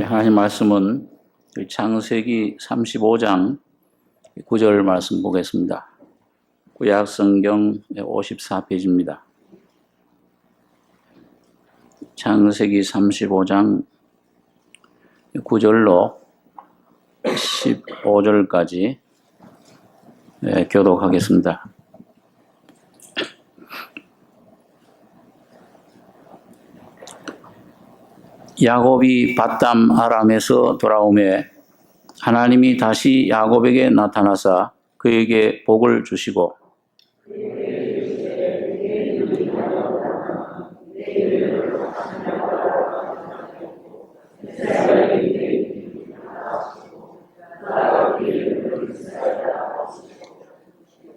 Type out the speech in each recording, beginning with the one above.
하나님 말씀은 창세기 35장 9절 말씀 보겠습니다. 구약 성경 54페이지입니다. 창세기 35장 9절로 15절까지 교독하겠습니다. 야곱이 밧담 아람에서 돌아오매 하나님이 다시 야곱에게 나타나사 그에게 복을 주시고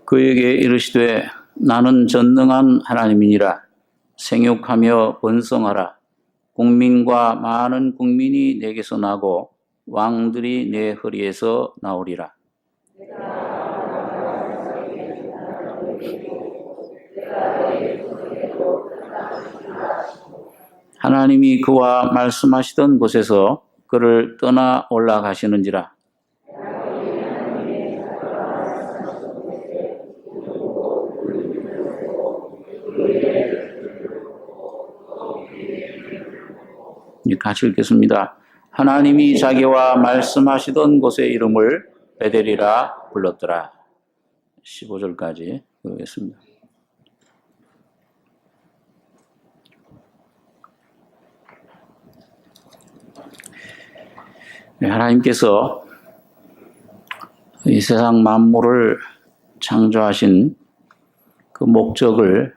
그에게 이르시되 나는 전능한 하나님이니라. 생육하며 번성하라. 국민과 많은 국민이 내게서 나고 왕들이 내 허리에서 나오리라. 하나님이 그와 말씀하시던 곳에서 그를 떠나 올라가시는지라. 같이 읽겠습니다. 하나님이 자기와 말씀하시던 곳의 이름을 베델이라 불렀더라. 15절까지 읽겠습니다. 하나님께서 이 세상 만물을 창조하신 그 목적을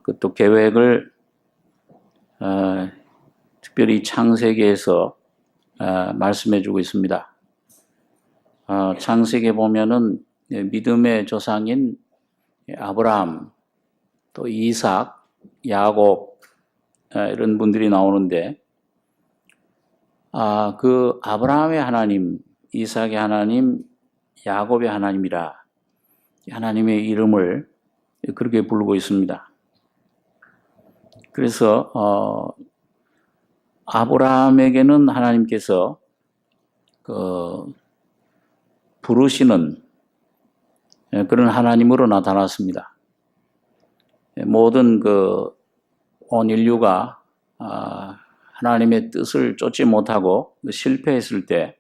그 또 계획을 특별히 창세기에서 말씀해 주고 있습니다. 창세기에 보면은 믿음의 조상인 아브라함, 또 이삭, 야곱 이런 분들이 나오는데 그 아브라함의 하나님, 이삭의 하나님, 야곱의 하나님이라 하나님의 이름을 그렇게 부르고 있습니다. 그래서 아브라함에게는 하나님께서 부르시는 그런 하나님으로 나타났습니다. 모든 온 인류가 하나님의 뜻을 쫓지 못하고 실패했을 때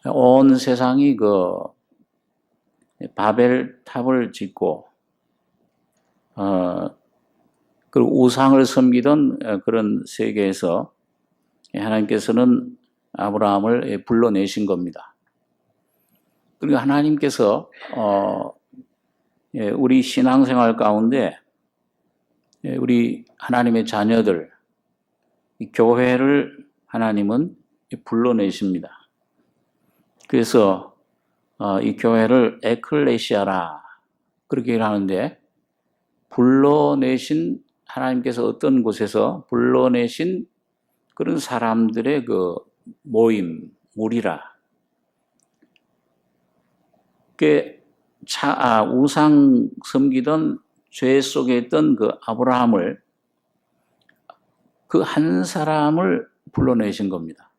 온 세상이 바벨 탑을 짓고 그리고 우상을 섬기던 그런 세계에서 하나님께서는 아브라함을 불러내신 겁니다. 그리고 하나님께서 우리 신앙생활 가운데 우리 하나님의 자녀들, 교회를 하나님은 불러내십니다. 그래서 이 교회를 에클레시아라 그렇게 하는데 불러내신 하나님께서 어떤 곳에서 불러내신 그런 사람들의 그 모임, 무리라. 우상 섬기던 죄 속에 있던 그 아브라함을 그 한 사람을 불러내신 겁니다.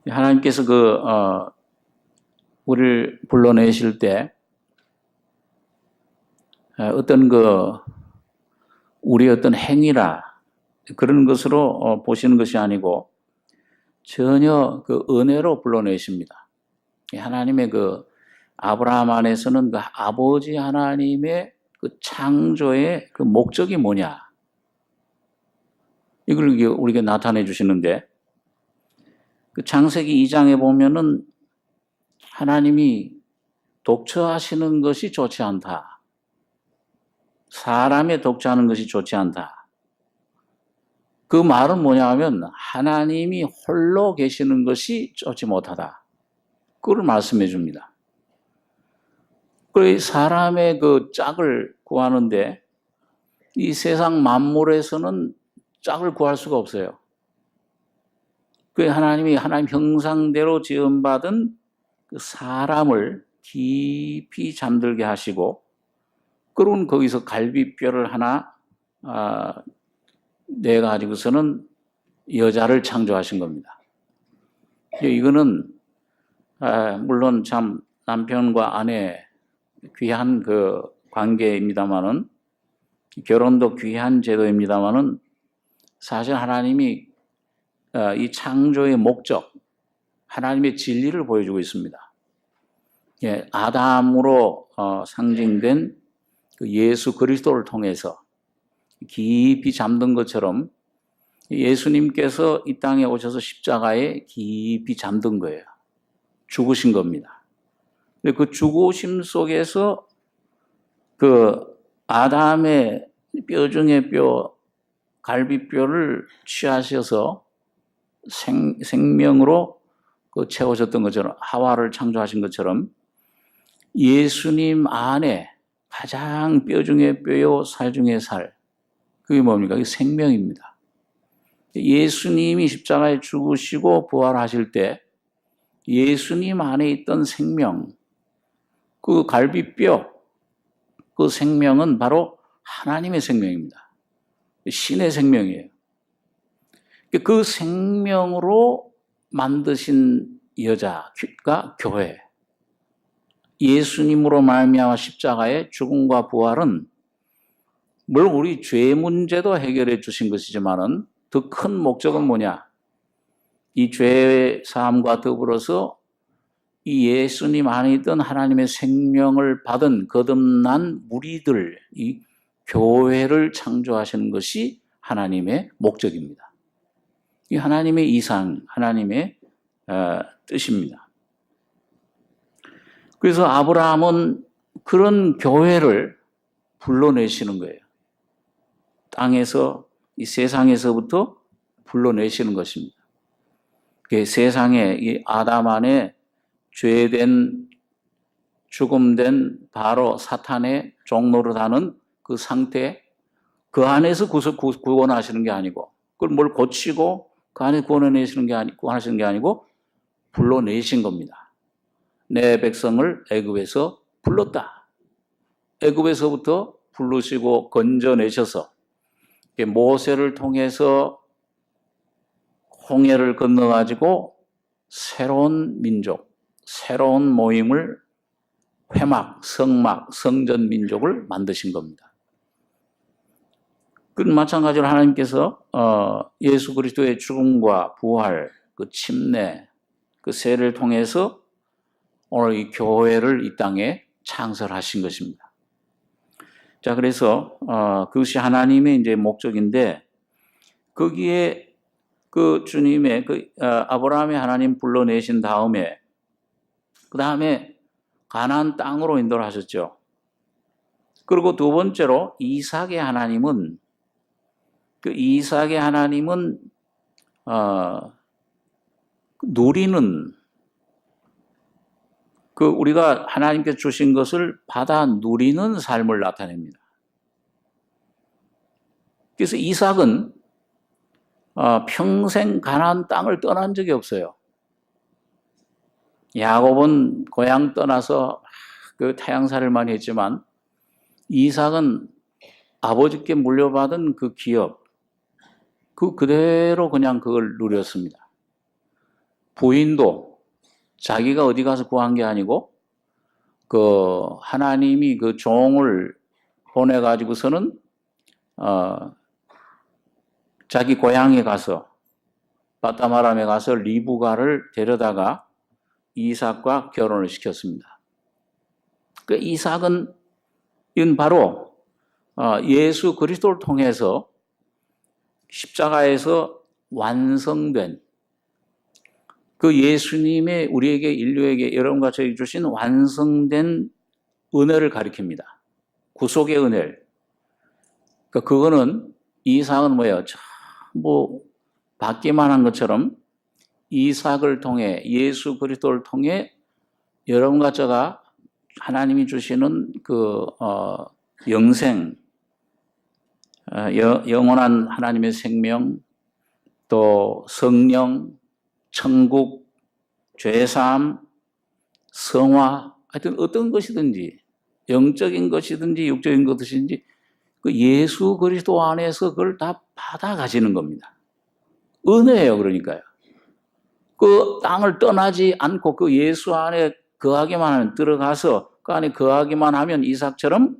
하나님께서 우리를 불러내실 때 어떤 우리의 어떤 행위라 그런 것으로 보시는 것이 아니고 전혀 은혜로 불러내십니다. 하나님의 아브라함 안에서는 아버지 하나님의 창조의 목적이 뭐냐 이걸 우리에게 나타내 주시는데 창세기 2장에 보면은 하나님이 독처하시는 것이 좋지 않다. 사람의 독자하는 것이 좋지 않다. 그 말은 뭐냐 하면 하나님이 홀로 계시는 것이 좋지 못하다. 그걸 말씀해 줍니다. 그래서 사람의 짝을 구하는데 이 세상 만물에서는 짝을 구할 수가 없어요. 그 하나님이 하나님 형상대로 지음받은 그 사람을 깊이 잠들게 하시고 그러면 거기서 갈비뼈를 하나 내 가지고서는 여자를 창조하신 겁니다. 이거는 물론 참 남편과 아내 귀한 그 관계입니다만은, 결혼도 귀한 제도입니다만은, 사실 하나님이 이 창조의 목적, 하나님의 진리를 보여주고 있습니다. 아담으로 상징된 그 예수 그리스도를 통해서 깊이 잠든 것처럼 예수님께서 이 땅에 오셔서 십자가에 깊이 잠든 거예요. 죽으신 겁니다. 근데 그 죽으심 속에서 그 아담의 뼈 중에 뼈, 갈비뼈를 취하셔서 생명으로 그 채우셨던 것처럼, 하와를 창조하신 것처럼 예수님 안에 가장 뼈 중에 뼈요, 살 중에 살, 그게 뭡니까? 그게 생명입니다. 예수님이 십자가에 죽으시고 부활하실 때 예수님 안에 있던 생명, 그 갈비뼈, 그 생명은 바로 하나님의 생명입니다. 신의 생명이에요. 그 생명으로 만드신 여자가 교회, 예수님으로 말미암아 십자가의 죽음과 부활은 물론 우리 죄 문제도 해결해 주신 것이지만은 더 큰 목적은 뭐냐? 이 죄의 사함과 더불어서 이 예수님 안에 있던 하나님의 생명을 받은 거듭난 무리들, 이 교회를 창조하시는 것이 하나님의 목적입니다. 이 하나님의 이상, 하나님의 뜻입니다. 그래서 아브라함은 그런 교회를 불러내시는 거예요. 땅에서, 이 세상에서부터 불러내시는 것입니다. 세상에 이 아담 안에 죄된, 죽음된 바로 사탄의 종노릇하는 그 상태, 그 안에서 구원하시는 게 아니고, 그걸 뭘 고치고 그 안에 구원하시는 게 아니고 불러내신 겁니다. 내 백성을 애굽에서 불렀다. 애굽에서부터 부르시고 건져내셔서 모세를 통해서 홍해를 건너가지고 새로운 민족, 새로운 모임을, 회막, 성막, 성전 민족을 만드신 겁니다. 그 마찬가지로 하나님께서 예수 그리스도의 죽음과 부활, 그 침례, 그 세를 통해서 오늘 이 교회를 이 땅에 창설하신 것입니다. 자, 그래서 그것이 하나님의 이제 목적인데, 거기에 그 주님의 아브라함의 하나님 불러내신 다음에, 그 다음에 가나안 땅으로 인도를 하셨죠. 그리고 두 번째로 이삭의 하나님은, 그 이삭의 하나님은 누리는, 그 우리가 하나님께 주신 것을 받아 누리는 삶을 나타냅니다. 그래서 이삭은 평생 가나안 땅을 떠난 적이 없어요. 야곱은 고향 떠나서 그 타향살이를 많이 했지만, 이삭은 아버지께 물려받은 그 기업, 그대로 그냥 그걸 누렸습니다. 부인도 자기가 어디 가서 구한 게 아니고, 그 하나님이 그 종을 보내가지고서는 자기 고향에 가서, 바다마람에 가서 리브가를 데려다가 이삭과 결혼을 시켰습니다. 그 이삭은 이건 바로 예수 그리스도를 통해서 십자가에서 완성된, 그 예수님의 우리에게, 인류에게, 여러분과 저에게 주신 완성된 은혜를 가리킵니다. 구속의 은혜를. 그거는, 이삭은 뭐예요? 뭐 받기만 한 것처럼 이삭을 통해, 예수 그리스도를 통해 여러분과 제가 하나님이 주시는 그 영생, 영원한 하나님의 생명, 또 성령, 천국, 죄사함, 성화, 하여튼 어떤 것이든지, 영적인 것이든지 육적인 것이든지 그 예수 그리스도 안에서 그걸 다 받아 가지는 겁니다. 은혜예요, 그러니까요. 그 땅을 떠나지 않고 그 예수 안에 거하기만 하면, 들어가서 그 안에 거하기만 하면 이삭처럼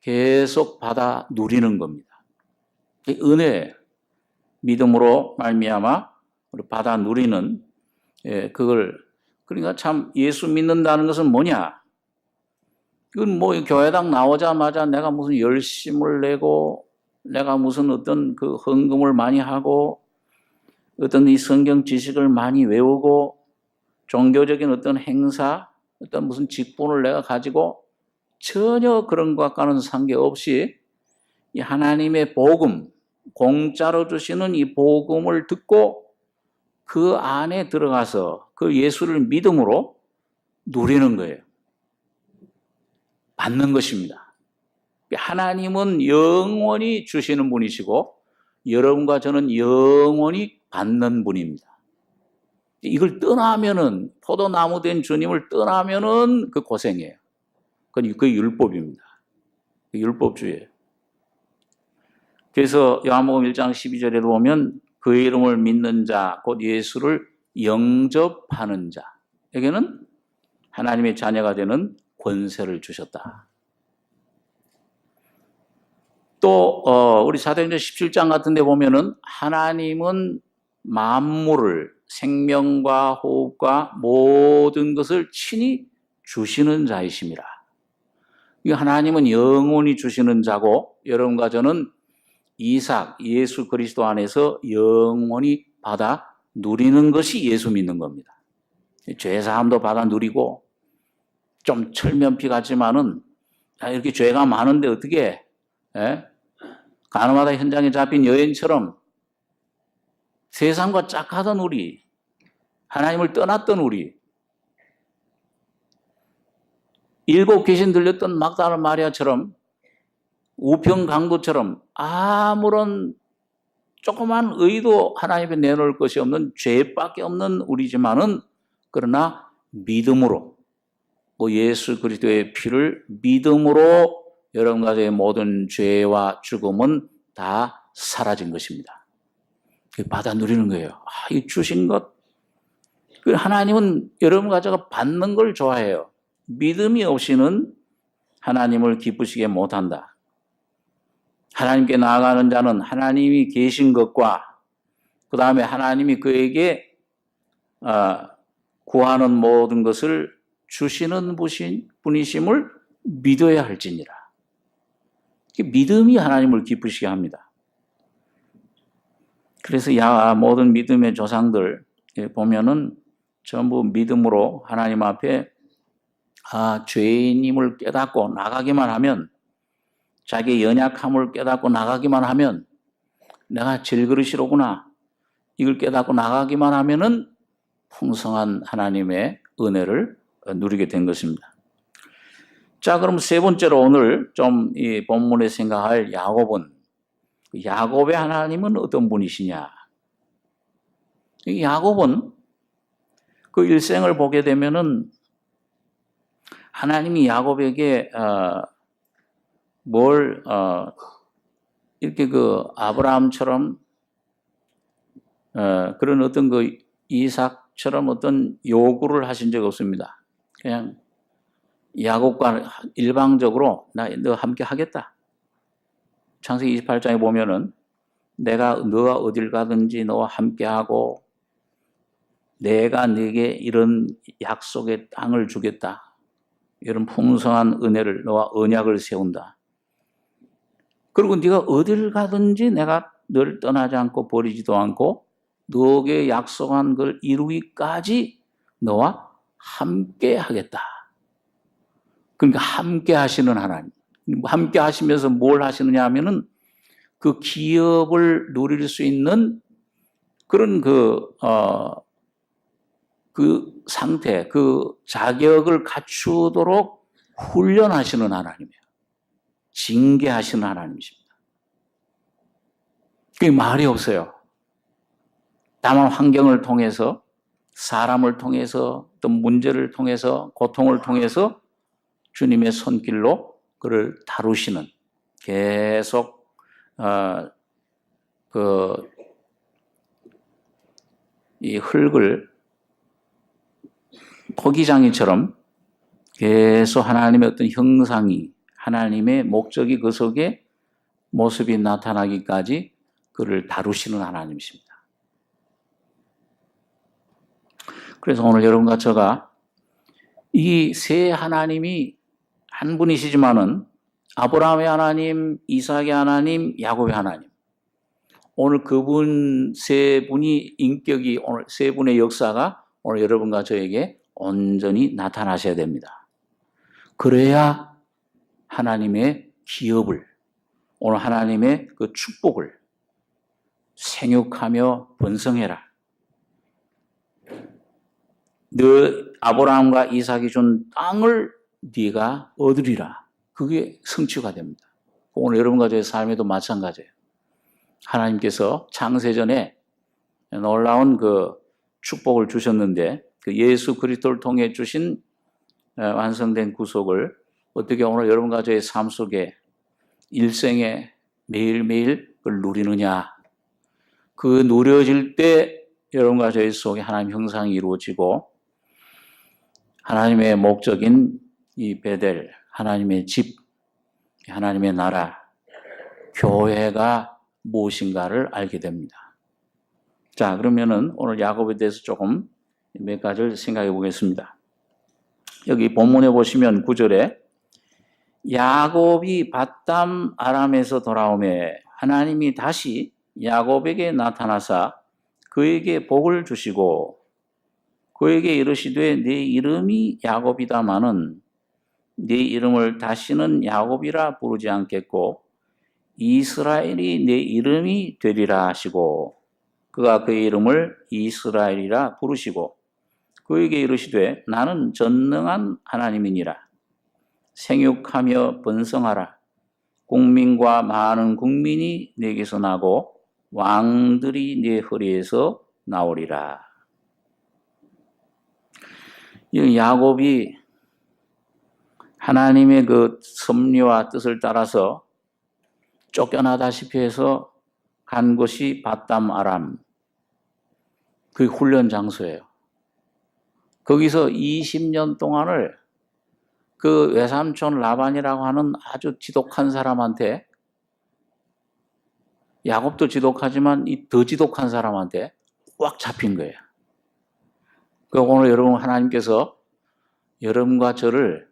계속 받아 누리는 겁니다. 은혜, 믿음으로 말미암아 우리 받아 누리는, 그걸, 그러니까 참 예수 믿는다는 것은 뭐냐? 이건 뭐 교회당 나오자마자 내가 무슨 열심을 내고 내가 무슨 어떤 그 헌금을 많이 하고 어떤 이 성경 지식을 많이 외우고 종교적인 어떤 행사, 어떤 무슨 직분을 내가 가지고 전혀 그런 것과는 상관없이 이 하나님의 복음, 공짜로 주시는 이 복음을 듣고 그 안에 들어가서 그 예수를 믿음으로 누리는 거예요. 받는 것입니다. 하나님은 영원히 주시는 분이시고 여러분과 저는 영원히 받는 분입니다. 이걸 떠나면은, 포도나무 된 주님을 떠나면은 그 고생이에요. 그 율법입니다. 그 율법주의예요. 그래서 요한복음 1장 12절에도 보면 그의 이름을 믿는 자, 곧 예수를 영접하는 자에게는 하나님의 자녀가 되는 권세를 주셨다. 또 우리 사도행전 17장 같은 데 보면은 하나님은 만물을, 생명과 호흡과 모든 것을 친히 주시는 자이심이라. 하나님은 영원히 주시는 자고 여러분과 저는 이삭, 예수 그리스도 안에서 영원히 받아 누리는 것이 예수 믿는 겁니다. 죄사함도 받아 누리고 좀 철면피 같지만은 이렇게 죄가 많은데 어떻게 가늠하다 현장에 잡힌 여인처럼 세상과 짝하던 우리, 하나님을 떠났던 우리, 일곱 귀신 들렸던 막달라 마리아처럼 우평강도처럼 아무런 조그만 의도 하나님께 내놓을 것이 없는 죄밖에 없는 우리지만은 그러나 믿음으로 예수 그리스도의 피를 믿음으로 여러분 가정의 모든 죄와 죽음은 다 사라진 것입니다. 받아 누리는 거예요. 이 주신 것, 하나님은 여러분 가정가 받는 걸 좋아해요. 믿음이 없이는 하나님을 기쁘시게 못한다. 하나님께 나아가는 자는 하나님이 계신 것과 그 다음에 하나님이 그에게 구하는 모든 것을 주시는 분이심을 믿어야 할지니라. 믿음이 하나님을 기쁘시게 합니다. 그래서 모든 믿음의 조상들 보면은 전부 믿음으로 하나님 앞에 죄인임을 깨닫고 나가기만 하면, 자기의 연약함을 깨닫고 나가기만 하면, 내가 질그릇이로구나, 이걸 깨닫고 나가기만 하면은 풍성한 하나님의 은혜를 누리게 된 것입니다. 자, 그럼 세 번째로 오늘 좀 이 본문에 생각할 야곱은, 야곱의 하나님은 어떤 분이시냐? 야곱은 그 일생을 보게 되면은 하나님이 야곱에게 이렇게 그 아브라함처럼 그런 어떤 그 이삭처럼 어떤 요구를 하신 적 없습니다. 그냥 야곱과 일방적으로 너 함께 하겠다. 창세기 28장에 보면은 너가 어딜 가든지 너와 함께하고 내가 네게 이런 약속의 땅을 주겠다. 이런 풍성한 은혜를, 너와 언약을 세운다. 그리고 네가 어딜 가든지 내가 널 떠나지 않고 버리지도 않고 너에게 약속한 걸 이루기까지 너와 함께 하겠다. 그러니까 함께 하시는 하나님. 함께 하시면서 뭘 하시느냐 하면은 그 기업을 누릴 수 있는 그런 그 상태, 그 자격을 갖추도록 훈련하시는 하나님이에요. 징계하시는 하나님이십니다. 그게 말이 없어요. 다만 환경을 통해서, 사람을 통해서, 어떤 문제를 통해서, 고통을 통해서 주님의 손길로 그를 다루시는, 계속 이 흙을 토기장이처럼 계속 하나님의 어떤 형상이, 하나님의 목적이 그 속에 모습이 나타나기까지 그를 다루시는 하나님이십니다. 그래서 오늘 여러분과 제가 이 세 하나님이 한 분이시지만은 아브라함의 하나님, 이삭의 하나님, 야곱의 하나님. 오늘 그분 세 분이 인격이, 오늘 세 분의 역사가 오늘 여러분과 저에게 온전히 나타나셔야 됩니다. 그래야 하나님의 기업을, 오늘 하나님의 그 축복을 생육하며 번성해라. 너 아브라함과 이삭이 준 땅을 네가 얻으리라. 그게 성취가 됩니다. 오늘 여러분과 저의 삶에도 마찬가지예요. 하나님께서 창세전에 놀라운 그 축복을 주셨는데 그 예수 그리스도를 통해 주신 완성된 구속을 어떻게 오늘 여러분과 저의 삶 속에 일생에 매일매일 그걸 누리느냐. 그 누려질 때 여러분과 저의 속에 하나님 형상이 이루어지고 하나님의 목적인 이 베델, 하나님의 집, 하나님의 나라, 교회가 무엇인가를 알게 됩니다. 자, 그러면은 오늘 야곱에 대해서 조금 몇 가지를 생각해 보겠습니다. 여기 본문에 보시면 9절에 야곱이 밧담 아람에서 돌아오매 하나님이 다시 야곱에게 나타나사 그에게 복을 주시고 그에게 이르시되 네 이름이 야곱이다마는 네 이름을 다시는 야곱이라 부르지 않겠고 이스라엘이 내 이름이 되리라 하시고 그가 그의 이름을 이스라엘이라 부르시고 그에게 이르시되 나는 전능한 하나님이니라 생육하며 번성하라 국민과 많은 국민이 내게서 나고 왕들이 내 허리에서 나오리라. 이 야곱이 하나님의 그 섭리와 뜻을 따라서 쫓겨나다시피 해서 간 곳이 밧담 아람, 그 훈련 장소예요. 거기서 20년 동안을 그 외삼촌 라반이라고 하는 아주 지독한 사람한테, 야곱도 지독하지만 이 더 지독한 사람한테 꽉 잡힌 거예요. 오늘 여러분 하나님께서 여러분과 저를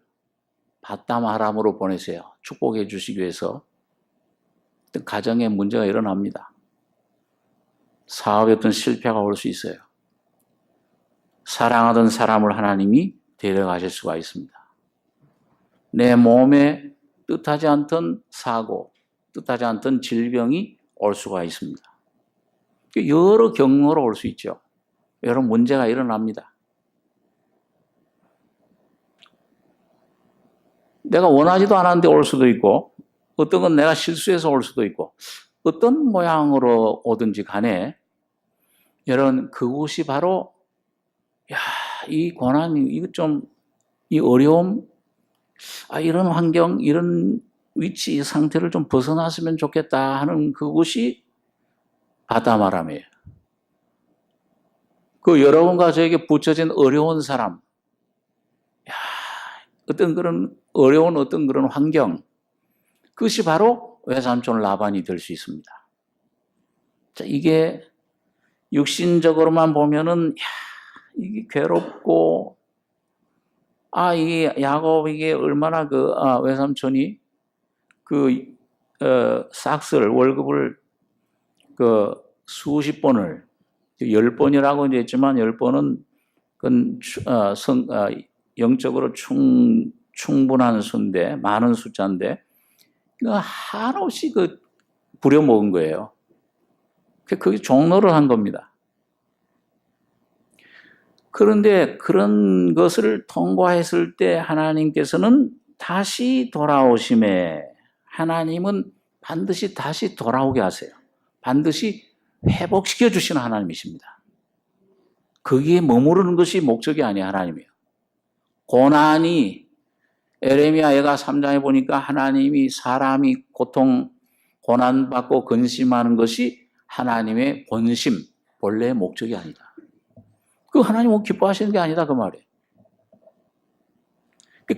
밧담 아람으로 보내세요. 축복해 주시기 위해서. 가정에 문제가 일어납니다. 사업에 어떤 실패가 올 수 있어요. 사랑하던 사람을 하나님이 데려가실 수가 있습니다. 내 몸에 뜻하지 않던 사고, 뜻하지 않던 질병이 올 수가 있습니다. 여러 경로로 올 수 있죠. 여러 문제가 일어납니다. 내가 원하지도 않았는데 올 수도 있고 어떤 건 내가 실수해서 올 수도 있고 어떤 모양으로 오든지 간에 여러분 그곳이 바로 이 고난이 이 어려움 이런 환경 이런 위치 이 상태를 좀 벗어났으면 좋겠다 하는 그곳이 밧담 아람이에요. 그 여러분과 저에게 붙여진 어려운 사람 어떤 그런 어려운 어떤 그런 환경 그것이 바로 외삼촌 라반이 될 수 있습니다. 자, 이게 육신적으로만 보면은 이게 괴롭고 이게 야곱 이게 얼마나 외삼촌이 싹스를 월급을 수십 번을 10번이라고 이제 했지만 10번은 그건 영적으로 충분한 수인데 많은 숫자인데 한없이 부려먹은 거예요. 그게 종로를 한 겁니다. 그런데 그런 것을 통과했을 때 하나님께서는 다시 돌아오심에 하나님은 반드시 다시 돌아오게 하세요. 반드시 회복시켜 주시는 하나님이십니다. 거기에 머무르는 것이 목적이 아니에요. 하나님이에요. 고난이 에레미야 애가 3장에 보니까 하나님이 사람이 고난받고 근심하는 것이 하나님의 본심, 본래의 목적이 아니다. 그 하나님은 기뻐하시는 게 아니다 그 말이에요.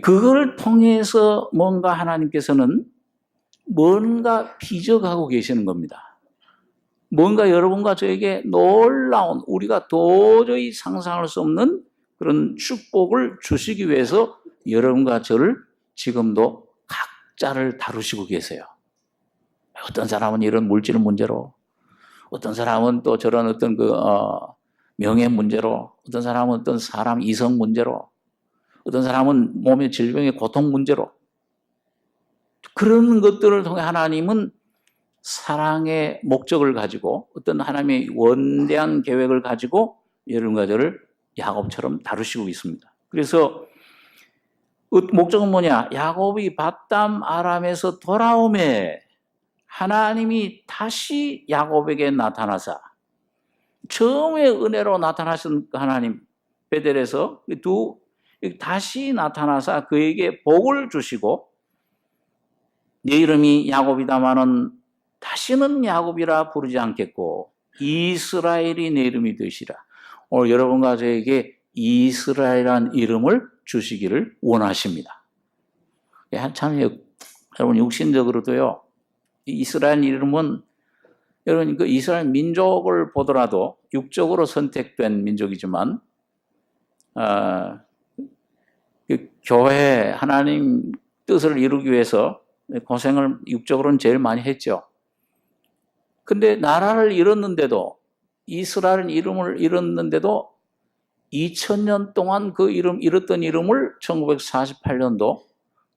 그걸 통해서 뭔가 하나님께서는 뭔가 피적하고 계시는 겁니다. 뭔가 여러분과 저에게 놀라운, 우리가 도저히 상상할 수 없는 그런 축복을 주시기 위해서 여러분과 저를 지금도 각자를 다루시고 계세요. 어떤 사람은 이런 물질 문제로, 어떤 사람은 또 저런 어떤 명예 문제로, 어떤 사람은 어떤 사람 이성 문제로, 어떤 사람은 몸의 질병의 고통 문제로, 그런 것들을 통해 하나님은 사랑의 목적을 가지고 어떤 하나님의 원대한 계획을 가지고 여러분과 저를 야곱처럼 다루시고 있습니다. 그래서 목적은 뭐냐? 야곱이 밧담 아람에서 돌아오매 하나님이 다시 야곱에게 나타나사, 처음에 은혜로 나타나신 하나님 베델에서 다시 나타나사 그에게 복을 주시고, 내 이름이 야곱이다마는 다시는 야곱이라 부르지 않겠고 이스라엘이 내 이름이 되시라. 오늘 여러분과 저에게 이스라엘이라는 이름을 주시기를 원하십니다. 참 여러분 육신적으로도요, 이스라엘 이름은 여러분 그 이스라엘 민족을 보더라도 육적으로 선택된 민족이지만 그 교회 하나님 뜻을 이루기 위해서 고생을 육적으로는 제일 많이 했죠. 근데 나라를 잃었는데도, 이스라엘 이름을 잃었는데도 2000년 동안 그 잃었던 이름을 1948년도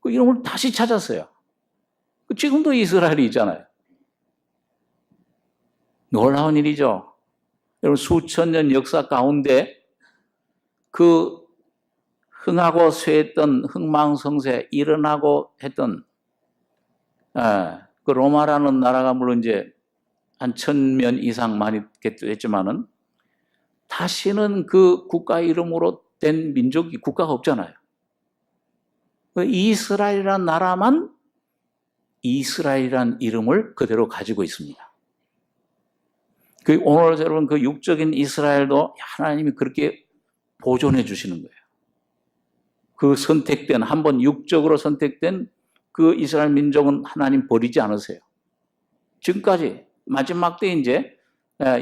그 이름을 다시 찾았어요. 지금도 이스라엘이 있잖아요. 놀라운 일이죠. 여러분 수천 년 역사 가운데 그 흥하고 쇠했던 흥망성쇠 일어나고 했던 그 로마라는 나라가 물론 이제 한 1000년 이상 많이 됐지만은 다시는 그 국가 이름으로 된 민족이 국가가 없잖아요. 이스라엘이라는 나라만 이스라엘이라는 이름을 그대로 가지고 있습니다. 오늘 여러분 그 육적인 이스라엘도 하나님이 그렇게 보존해 주시는 거예요. 그 선택된, 한번 육적으로 선택된 그 이스라엘 민족은 하나님 버리지 않으세요. 지금까지 마지막 때 이제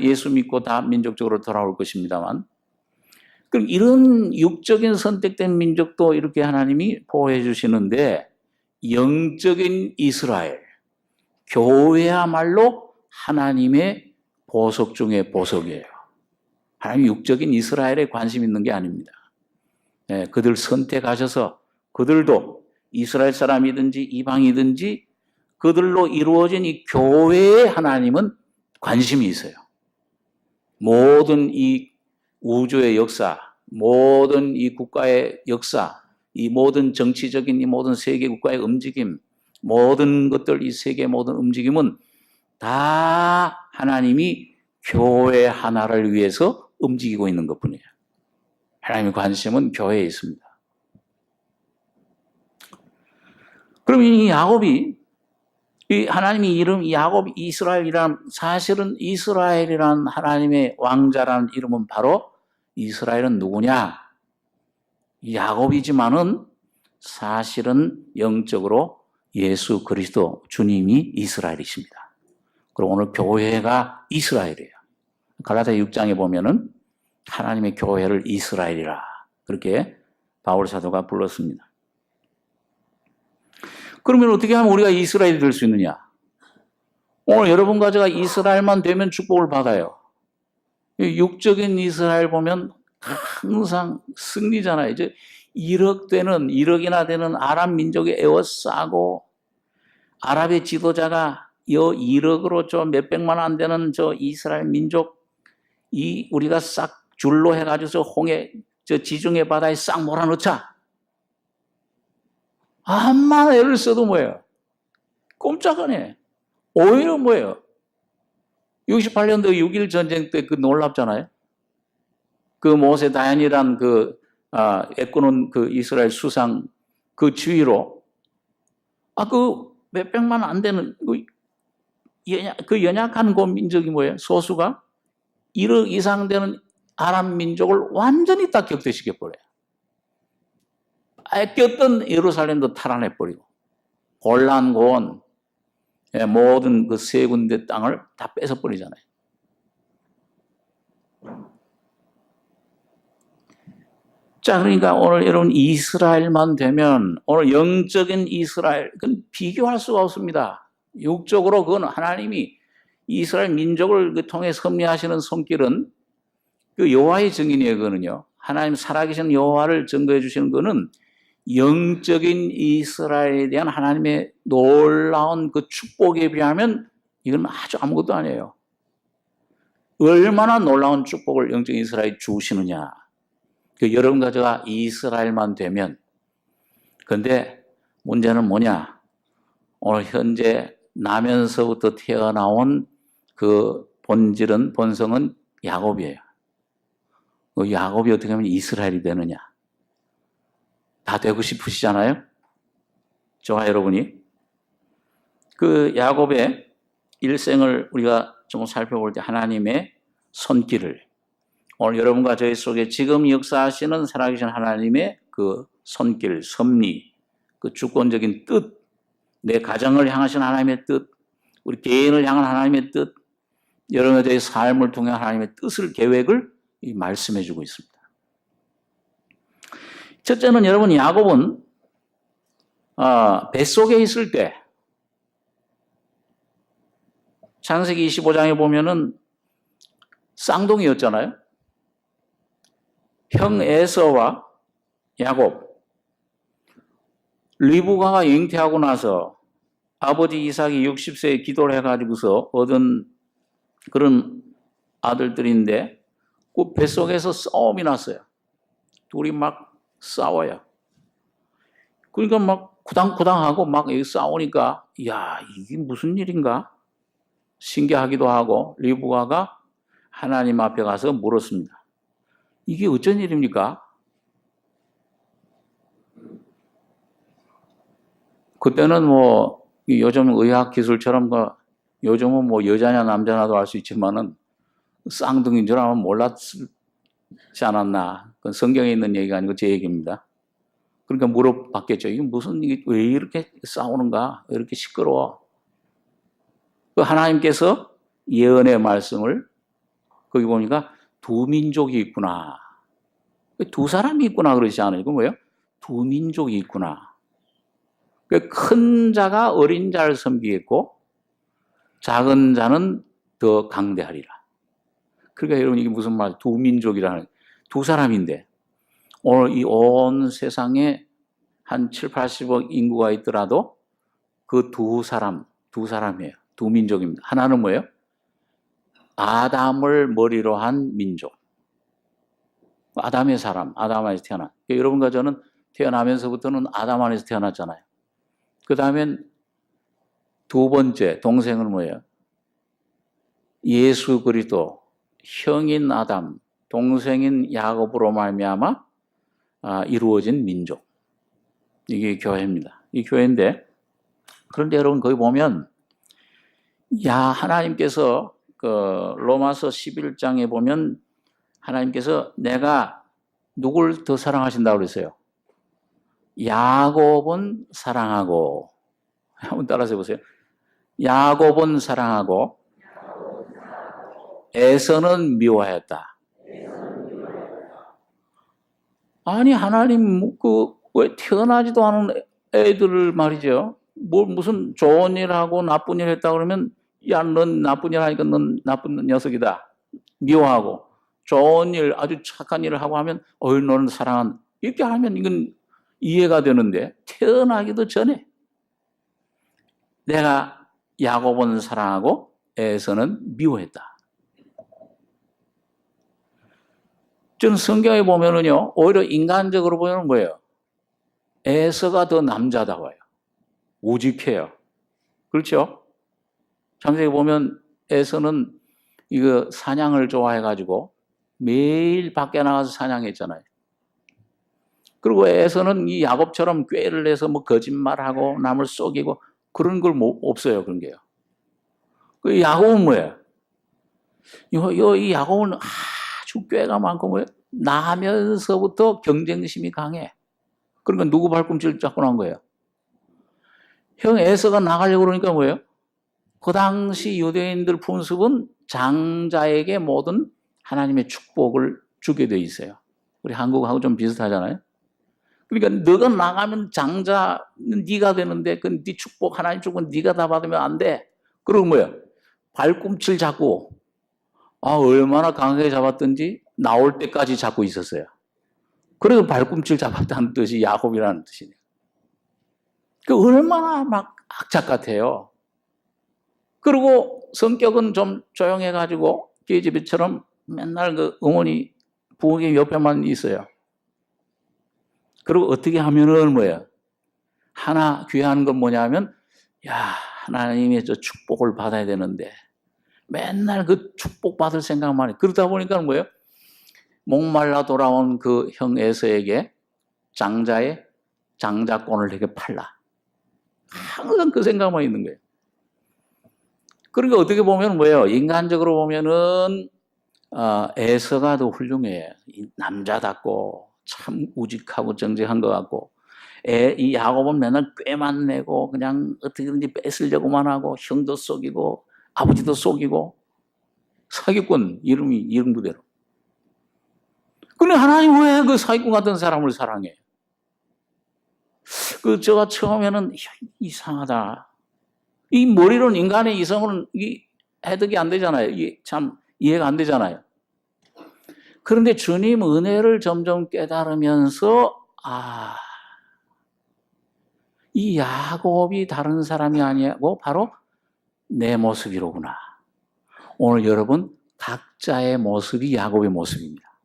예수 믿고 다 민족적으로 돌아올 것입니다만, 그럼 이런 육적인 선택된 민족도 이렇게 하나님이 보호해 주시는데, 영적인 이스라엘, 교회야말로 하나님의 보석 중에 보석이에요. 하나님 육적인 이스라엘에 관심 있는 게 아닙니다. 그들 선택하셔서 그들도 이스라엘 사람이든지 이방이든지 그들로 이루어진 이 교회에 하나님은 관심이 있어요. 모든 이 우주의 역사, 모든 이 국가의 역사, 이 모든 정치적인 이 모든 세계 국가의 움직임, 모든 것들, 이 세계 모든 움직임은 다 하나님이 교회 하나를 위해서 움직이고 있는 것뿐이에요. 하나님의 관심은 교회에 있습니다. 그럼 이 야곱이, 이 하나님의 이름 야곱 이스라엘이란, 사실은 이스라엘이란 하나님의 왕자라는 이름은 바로, 이스라엘은 누구냐? 야곱이지만은 사실은 영적으로 예수 그리스도 주님이 이스라엘이십니다. 그리고 오늘 교회가 이스라엘이에요. 갈라디아 6장에 보면은 하나님의 교회를 이스라엘이라 그렇게 바울 사도가 불렀습니다. 그러면 어떻게 하면 우리가 이스라엘이 될 수 있느냐? 오늘 여러분과 제가 이스라엘만 되면 축복을 받아요. 육적인 이스라엘 보면 항상 승리잖아요. 이제 1억이나 되는 아랍 민족에 에워싸고, 아랍의 지도자가 1억으로 저 몇백만 안 되는 저 이스라엘 민족, 우리가 싹 줄로 해가지고 저 지중해 바다에 싹 몰아넣자. 암만 애를 써도 뭐예요? 꼼짝하네. 오히려 뭐예요? 68년도 6.1 전쟁 때 그 놀랍잖아요. 그 모세 다얀이란 애꾸는 그 이스라엘 수상 그 주위로 그 몇백만 안 되는 그 연약한 그 민족이 뭐예요? 소수가 1억 이상 되는 아람 민족을 완전히 다 격퇴시켜버려요. 뺏겼던 예루살렘도 탈환해버리고 골란 고원 모든 그 세 군데 땅을 다 뺏어버리잖아요. 자, 그러니까 오늘 여러분 이스라엘만 되면 오늘 영적인 이스라엘 그건 비교할 수가 없습니다. 육적으로 그건 하나님이 이스라엘 민족을 통해 섭리하시는 손길은 그 여호와의 증인이에요. 그거는요. 하나님 살아계신 여호와를 증거해 주시는 거는 영적인 이스라엘에 대한 하나님의 놀라운 그 축복에 비하면 이건 아주 아무것도 아니에요. 얼마나 놀라운 축복을 영적인 이스라엘이 주시느냐. 여러분과 제가 이스라엘만 되면, 근데 문제는 뭐냐? 오늘 현재 나면서부터 태어나온 그 본성은 야곱이에요. 그 야곱이 어떻게 하면 이스라엘이 되느냐? 다 되고 싶으시잖아요? 저와 여러분이. 그 야곱의 일생을 우리가 좀 살펴볼 때 하나님의 손길을, 오늘 여러분과 저희 속에 지금 역사하시는 살아계신 하나님의 그 손길, 섭리, 그 주권적인 뜻, 내 가정을 향하신 하나님의 뜻, 우리 개인을 향한 하나님의 뜻, 여러분의 삶을 통해 하나님의 뜻을, 계획을 말씀해 주고 있습니다. 첫째는 여러분, 야곱은 뱃속에 있을 때 창세기 25장에 보면은 쌍둥이였잖아요. 형 에서와 야곱, 리브가가 잉태하고 나서 아버지 이삭이 60세에 기도를 해가지고서 얻은 그런 아들들인데 그 뱃속에서 싸움이 났어요. 둘이 막 싸워요. 그러니까 막 쿠당쿠당하고 막 싸우니까 야, 이게 무슨 일인가? 신기하기도 하고 리브가가 하나님 앞에 가서 물었습니다. 이게 어쩐 일입니까? 그때는 뭐 요즘 의학 기술처럼 요즘은 뭐 여자냐 남자냐도 알 수 있지만은 쌍둥이인 줄 아마 몰랐지 않았나. 그건 성경에 있는 얘기가 아니고 제 얘기입니다. 그러니까 물어봤겠죠. 이게 왜 이렇게 싸우는가? 왜 이렇게 시끄러워? 그 하나님께서 예언의 말씀을 거기 보니까 두 민족이 있구나. 두 사람이 있구나 그러지 않아요. 이거 뭐예요? 두 민족이 있구나. 큰 자가 어린 자를 섬기겠고 작은 자는 더 강대하리라. 그러니까 여러분 이게 무슨 말이에요? 두 민족이라는, 두 사람인데 오늘 이 온 세상에 한 7, 80억 인구가 있더라도 그 두 사람이에요. 두 민족입니다. 하나는 뭐예요? 아담을 머리로 한 민족. 아담의 사람, 아담 안에서 태어난. 여러분과 저는 태어나면서부터는 아담 안에서 태어났잖아요. 그 다음엔 두 번째 동생은 뭐예요? 예수 그리스도, 형인 아담, 동생인 야곱으로 말미암아 이루어진 민족. 이게 교회입니다. 이 교회인데, 그런데 여러분 거기 보면 하나님께서 그 로마서 11장에 보면 하나님께서 내가 누굴 더 사랑하신다고 그랬어요? 야곱은 사랑하고, 한번 따라서 해보세요. 야곱은 사랑하고 에서는 미워하였다. 아니 하나님 왜 태어나지도 않은 애들을 말이죠. 무슨 좋은 일 하고 나쁜 일 했다 그러면 야, 넌 나쁜 일 하니까 넌 나쁜 녀석이다. 미워하고 좋은 일, 아주 착한 일을 하고 하면 너는 사랑한, 이렇게 하면 이건 이해가 되는데 태어나기도 전에 내가 야곱은 사랑하고 에서는 미워했다. 저는 성경에 보면은요, 오히려 인간적으로 보면 뭐예요? 에서가 더 남자다워요. 우직해요. 그렇죠? 창세기 보면 에서는 이거 사냥을 좋아해가지고 매일 밖에 나가서 사냥했잖아요. 그리고 에서는 이 야곱처럼 꾀를 내서 뭐 거짓말하고 남을 속이고 그런 걸 없어요. 그런 게요. 그 야곱은 뭐예요? 이 야곱은 아주 꾀가 많고 뭐예요? 나면서부터 경쟁심이 강해. 그러니까 누구 발꿈치를 잡고 난 거예요? 형 에서가 나가려고 그러니까 뭐예요? 그 당시 유대인들 풍습은 장자에게 모든 하나님의 축복을 주게 돼 있어요. 우리 한국하고 좀 비슷하잖아요. 그러니까 너가 나가면 장자는 네가 되는데 그 네 축복 하나님 축복은 네가 다 받으면 안 돼. 그리고 뭐야? 발꿈치를 잡고 얼마나 강하게 잡았든지 나올 때까지 잡고 있었어요. 그래서 발꿈치를 잡았다는 뜻이 야곱이라는 뜻이네요. 그 얼마나 막 악착 같아요. 그리고 성격은 좀 조용해가지고 계집애처럼 맨날 그 어머니 부엌에 옆에만 있어요. 그리고 어떻게 하면은 뭐예요? 하나 귀한 건 뭐냐면 하나님의 저 축복을 받아야 되는데 맨날 그 축복 받을 생각만 해. 그러다 보니까 뭐예요? 목말라 돌아온 그 형 에서에게 장자의 장자권을 되게 팔라. 항상 그 생각만 있는 거예요. 그러니까 어떻게 보면 뭐예요? 인간적으로 보면은 에서가 더 훌륭해요. 남자답고 참 우직하고 정직한 것 같고 이 야곱은 맨날 꾀만 내고 그냥 어떻게든지 뺏으려고만 하고 형도 속이고 아버지도 속이고 사기꾼 이름 그대로. 근데 하나님 왜 그 사기꾼 같은 사람을 사랑해? 제가 처음에는 이상하다. 이 머리로는 인간의 이성은 해석이 안 되잖아요. 이게 참 이해가 안 되잖아요. 그런데 주님 은혜를 점점 깨달으면서 이 야곱이 다른 사람이 아니고 바로 내 모습이로구나. 오늘 여러분 각자의 모습이 야곱의 모습입니다.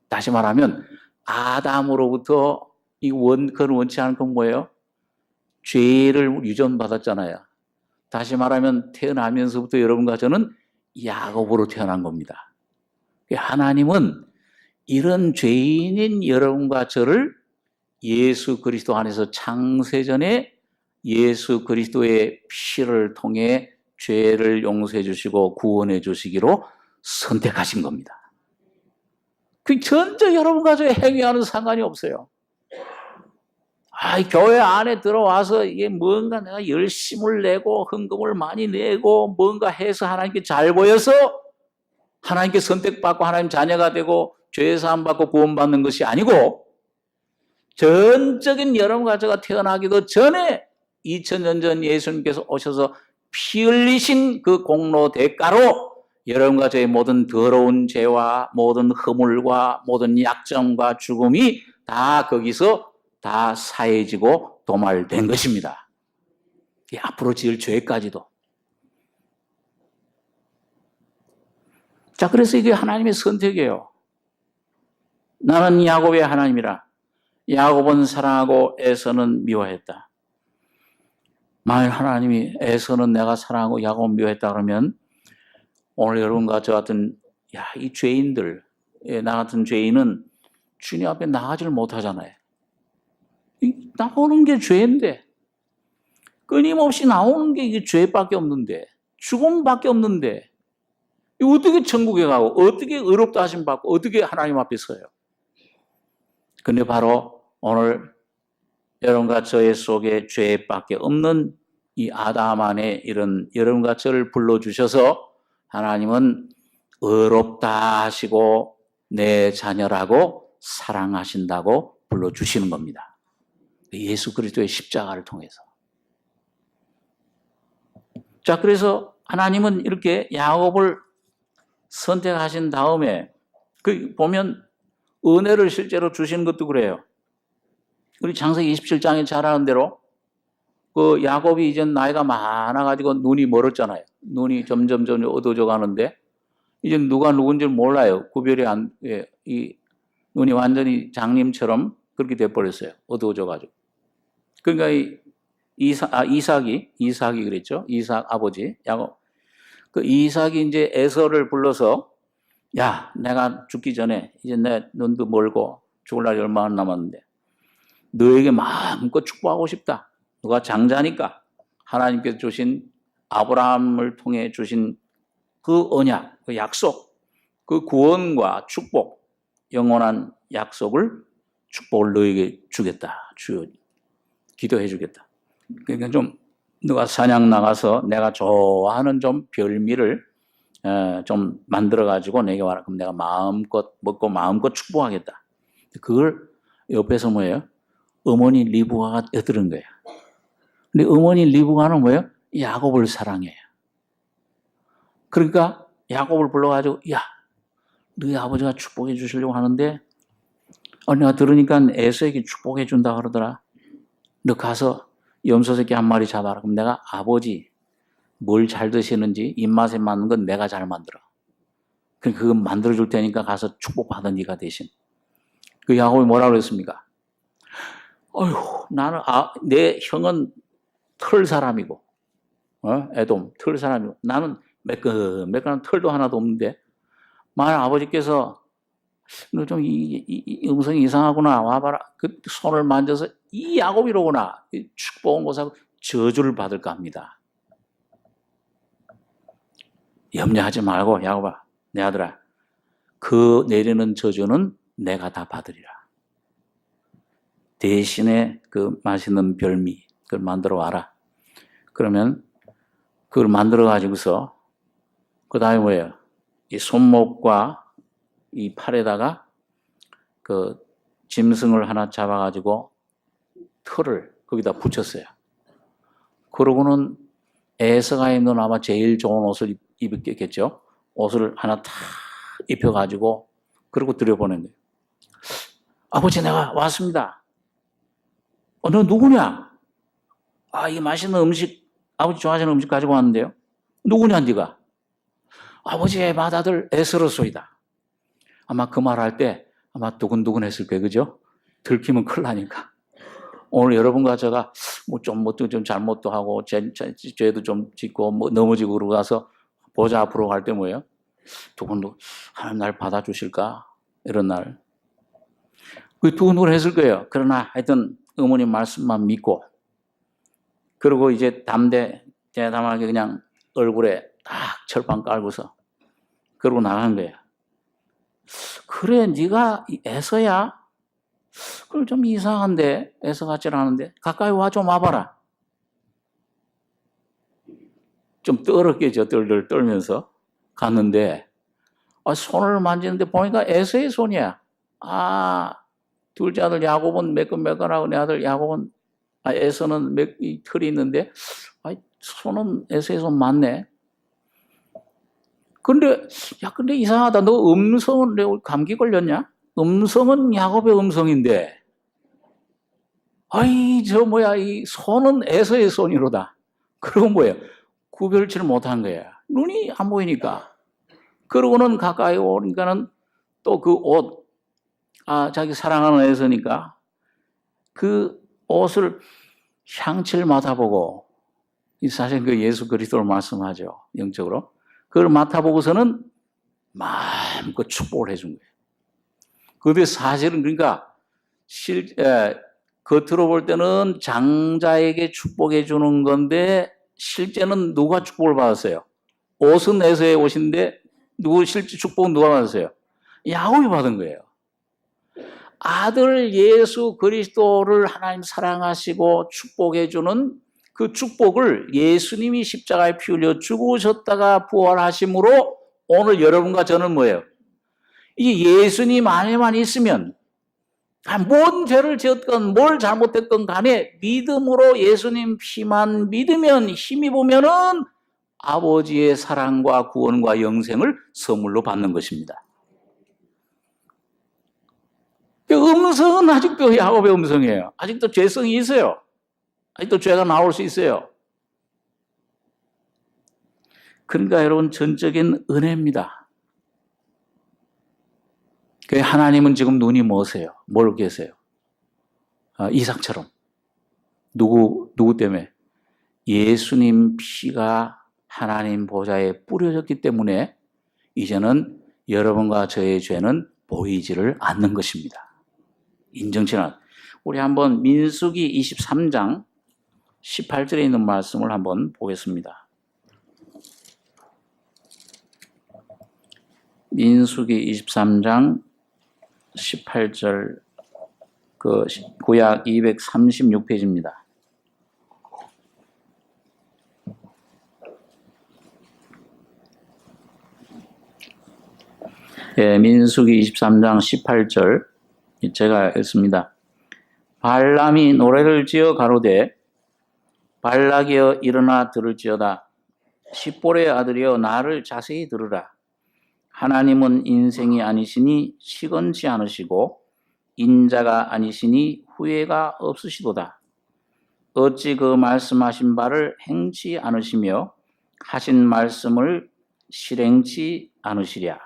다시 말하면 아담으로부터 그건 원치 않은 건 뭐예요? 죄를 유전받았잖아요. 다시 말하면 태어나면서부터 여러분과 저는 야곱으로 태어난 겁니다. 하나님은 이런 죄인인 여러분과 저를 예수 그리스도 안에서 창세전에 예수 그리스도의 피를 통해 죄를 용서해 주시고 구원해 주시기로 선택하신 겁니다. 그 전혀 여러분과 저의 행위와는 상관이 없어요. 교회 안에 들어와서 이게 뭔가 내가 열심을 내고 헌금을 많이 내고 뭔가 해서 하나님께 잘 보여서 하나님께 선택받고 하나님 자녀가 되고 죄 사함 받고 구원받는 것이 아니고 전적인 여러분과 제가 태어나기도 전에 2000년 전 예수님께서 오셔서 피 흘리신 그 공로 대가로 여러분과 저의 모든 더러운 죄와 모든 허물과 모든 약점과 죽음이 다 거기서 다 사해지고 도말된 것입니다. 앞으로 지을 죄까지도. 자, 그래서 이게 하나님의 선택이에요. 나는 야곱의 하나님이라. 야곱은 사랑하고 에서는 미워했다. 만일 하나님이 에서는 내가 사랑하고 야곱은 미워했다 그러면 오늘 여러분과 저 같은 이 죄인들, 나 같은 죄인은 주님 앞에 나가지를 못하잖아요. 나오는 게 죄인데 끊임없이 나오는 게 이게 죄밖에 없는데 죽음밖에 없는데 어떻게 천국에 가고 어떻게 의롭다 하심 받고 어떻게 하나님 앞에 서요? 근데 바로 오늘 여러분과 저의 속에 죄밖에 없는 이 아담 안에 이런 여러분과 저를 불러주셔서 하나님은 의롭다 하시고 내 자녀라고 사랑하신다고 불러주시는 겁니다. 예수 그리스도의 십자가를 통해서. 자, 그래서 하나님은 이렇게 야곱을 선택하신 다음에 보면 은혜를 실제로 주시는 것도 그래요. 우리 창세기 27장에 잘 아는 대로 그 야곱이 이제 나이가 많아가지고 눈이 멀었잖아요. 눈이 점점 어두워져 가는데 이제 누가 누군지 몰라요. 구별이 이 눈이 완전히 장님처럼 그렇게 돼버렸어요. 어두워져 가지고. 그러니까 이삭이 그랬죠. 이삭 아버지 야곱. 그 이삭이 이제 에서를 불러서 내가 죽기 전에 이제 내 눈도 멀고 죽을 날이 얼마 안 남았는데 너에게 마음껏 축복하고 싶다. 너가 장자니까 하나님께서 주신 아브라함을 통해 주신 그 언약, 그 약속, 그 구원과 축복, 영원한 약속을 축복을 너에게 주겠다. 주여 기도해 주겠다. 그러니까 좀 너가 사냥 나가서 내가 좋아하는 좀 별미를 좀 만들어 가지고 내게 와라. 그럼 내가 마음껏 먹고 마음껏 축복하겠다. 그걸 옆에서 뭐예요? 어머니 리브가가 엿들은 거예요. 근데 어머니 리브가는 뭐예요? 야곱을 사랑해요. 그러니까 야곱을 불러가지고 야, 너희 아버지가 축복해 주시려고 하는데 내가 들으니까 에서에게 축복해 준다 그러더라. 너 가서 염소 새끼 한 마리 잡아라. 그럼 내가 아버지 뭘 잘 드시는지 입맛에 맞는 건 내가 잘 만들어. 그거 만들어 줄 테니까 가서 축복받아 네가 대신. 그 야곱이 뭐라고 그랬습니까? 어휴, 나는 내 형은 털 사람이고, 에돔 털 사람이고, 나는 매끈한 털도 하나도 없는데, 만약 아버지께서 너 좀 이 음성이 이상하구나 와봐라. 그 손을 만져서 이 야곱이로구나 축복한 것하고 저주를 받을까 합니다. 염려하지 말고 야곱아, 내 아들아, 그 내리는 저주는 내가 다 받으리라. 대신에 그 맛있는 별미 그걸 만들어 와라. 그러면 그걸 만들어 가지고서 그 다음에 뭐예요? 이 손목과 이 팔에다가 그 짐승을 하나 잡아가지고 털을 거기다 붙였어요. 그러고는 에서가 입는 아마 제일 좋은 옷을 입었겠죠. 옷을 하나 탁 입혀가지고 그러고 들여보낸 거예요. 아버지 내가 왔습니다. 너 누구냐? 이 맛있는 음식 아버지 좋아하시는 음식 가지고 왔는데요. 누구냐 네가? 아버지의 맏아들 에서로소이다. 아마 그 말할 때 아마 두근두근 했을 거예요. 그죠? 들키면 큰일 나니까. 오늘 여러분과 제가 좀 잘못도 하고 죄도 좀 짓고 넘어지고 그러고 가서 보좌 앞으로 갈 때 뭐예요? 두근두근 하나님 날 받아주실까? 이런 날. 그 두근두근 했을 거예요. 그러나 하여튼 어머님 말씀만 믿고 그리고 이제 대담하게 그냥 얼굴에 딱 철판 깔고서 그러고 나간 거예요. 그래 네가 에서야? 그럼 좀 이상한데 에서 같질 않은데 가까이 와 좀 와봐라. 좀 떨었겠죠. 떨떨 떨면서 갔는데 손을 만지는데 보니까 에서의 손이야. 둘째 아들 야곱은 매끈매끈하고 내 아들 야곱은 에서는 이 털이 있는데 손은 에서의 손 맞네. 근데 이상하다. 너 음성은 내 감기 걸렸냐? 음성은 야곱의 음성인데, 이 손은 에서의 손이로다. 그러고 뭐예요? 구별치를 못한 거야. 눈이 안 보이니까. 그러고는 가까이 오니까는 또 그 옷, 자기 사랑하는 에서니까 그 옷을 향치를 맡아보고, 사실 그 예수 그리스도를 말씀하죠. 영적으로. 그걸 맡아보고서는 마음껏 축복을 해준 거예요. 그런데 사실은 그러니까 겉으로 볼 때는 장자에게 축복해 주는 건데 실제는 누가 축복을 받았어요? 옷은 에서의 옷인데 실제 축복은 누가 받았어요? 야곱이 받은 거예요. 아들 예수 그리스도를 하나님 사랑하시고 축복해 주는 그 축복을 예수님이 십자가에 피 흘려 죽으셨다가 부활하심으로 오늘 여러분과 저는 뭐예요? 이 예수님 안에만 있으면 뭔 죄를 지었건 뭘 잘못했건 간에 믿음으로 예수님 피만 믿으면 힘입으면은 아버지의 사랑과 구원과 영생을 선물로 받는 것입니다. 음성은 아직도 야곱의 음성이에요. 아직도 죄성이 있어요. 아직도 죄가 나올 수 있어요. 그러니까 여러분 전적인 은혜입니다. 하나님은 지금 눈이 뭐세요? 뭘 계세요? 이삭처럼. 누구 때문에? 예수님 피가 하나님 보좌에 뿌려졌기 때문에 이제는 여러분과 저의 죄는 보이지를 않는 것입니다. 인정치 않아. 우리 한번 민수기 23장 18절에 있는 말씀을 한번 보겠습니다. 민수기 23장 18절, 그 구약 236페이지입니다. 예, 민수기 23장 18절 제가 읽습니다. 발람이 노래를 지어 가로되 발락이여 일어나 들을지어다. 십볼의 아들이여 나를 자세히 들으라. 하나님은 인생이 아니시니 시건치 않으시고 인자가 아니시니 후회가 없으시도다. 어찌 그 말씀하신 바를 행치 않으시며 하신 말씀을 실행치 않으시랴.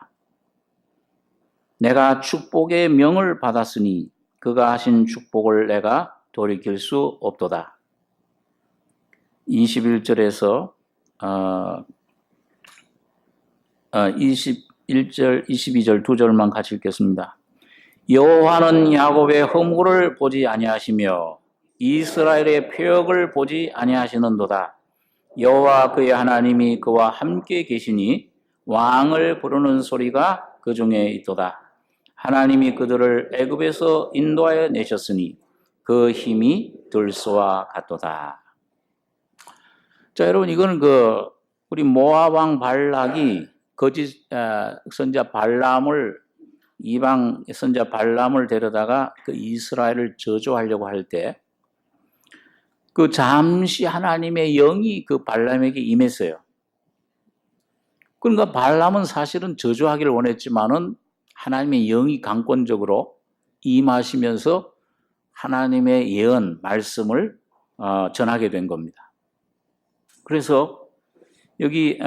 내가 축복의 명을 받았으니 그가 하신 축복을 내가 돌이킬 수 없도다. 21절에서 21절, 22절 두 절만 같이 읽겠습니다. 여호와는 야곱의 허물을 보지 아니하시며 이스라엘의 표역을 보지 아니하시는도다. 여호와 그의 하나님이 그와 함께 계시니 왕을 부르는 소리가 그 중에 있도다. 하나님이 그들을 애굽에서 인도하여 내셨으니 그 힘이 들소와 같도다. 자, 여러분, 이거는 우리 모압 왕 발락이 거짓 선자 발람을, 이방 선자 발람을 데려다가 그 이스라엘을 저주하려고 할 때 잠시 하나님의 영이 그 발람에게 임했어요. 그러니까 발람은 사실은 저주하기를 원했지만은 하나님의 영이 강권적으로 임하시면서 하나님의 예언, 말씀을 전하게 된 겁니다. 그래서 여기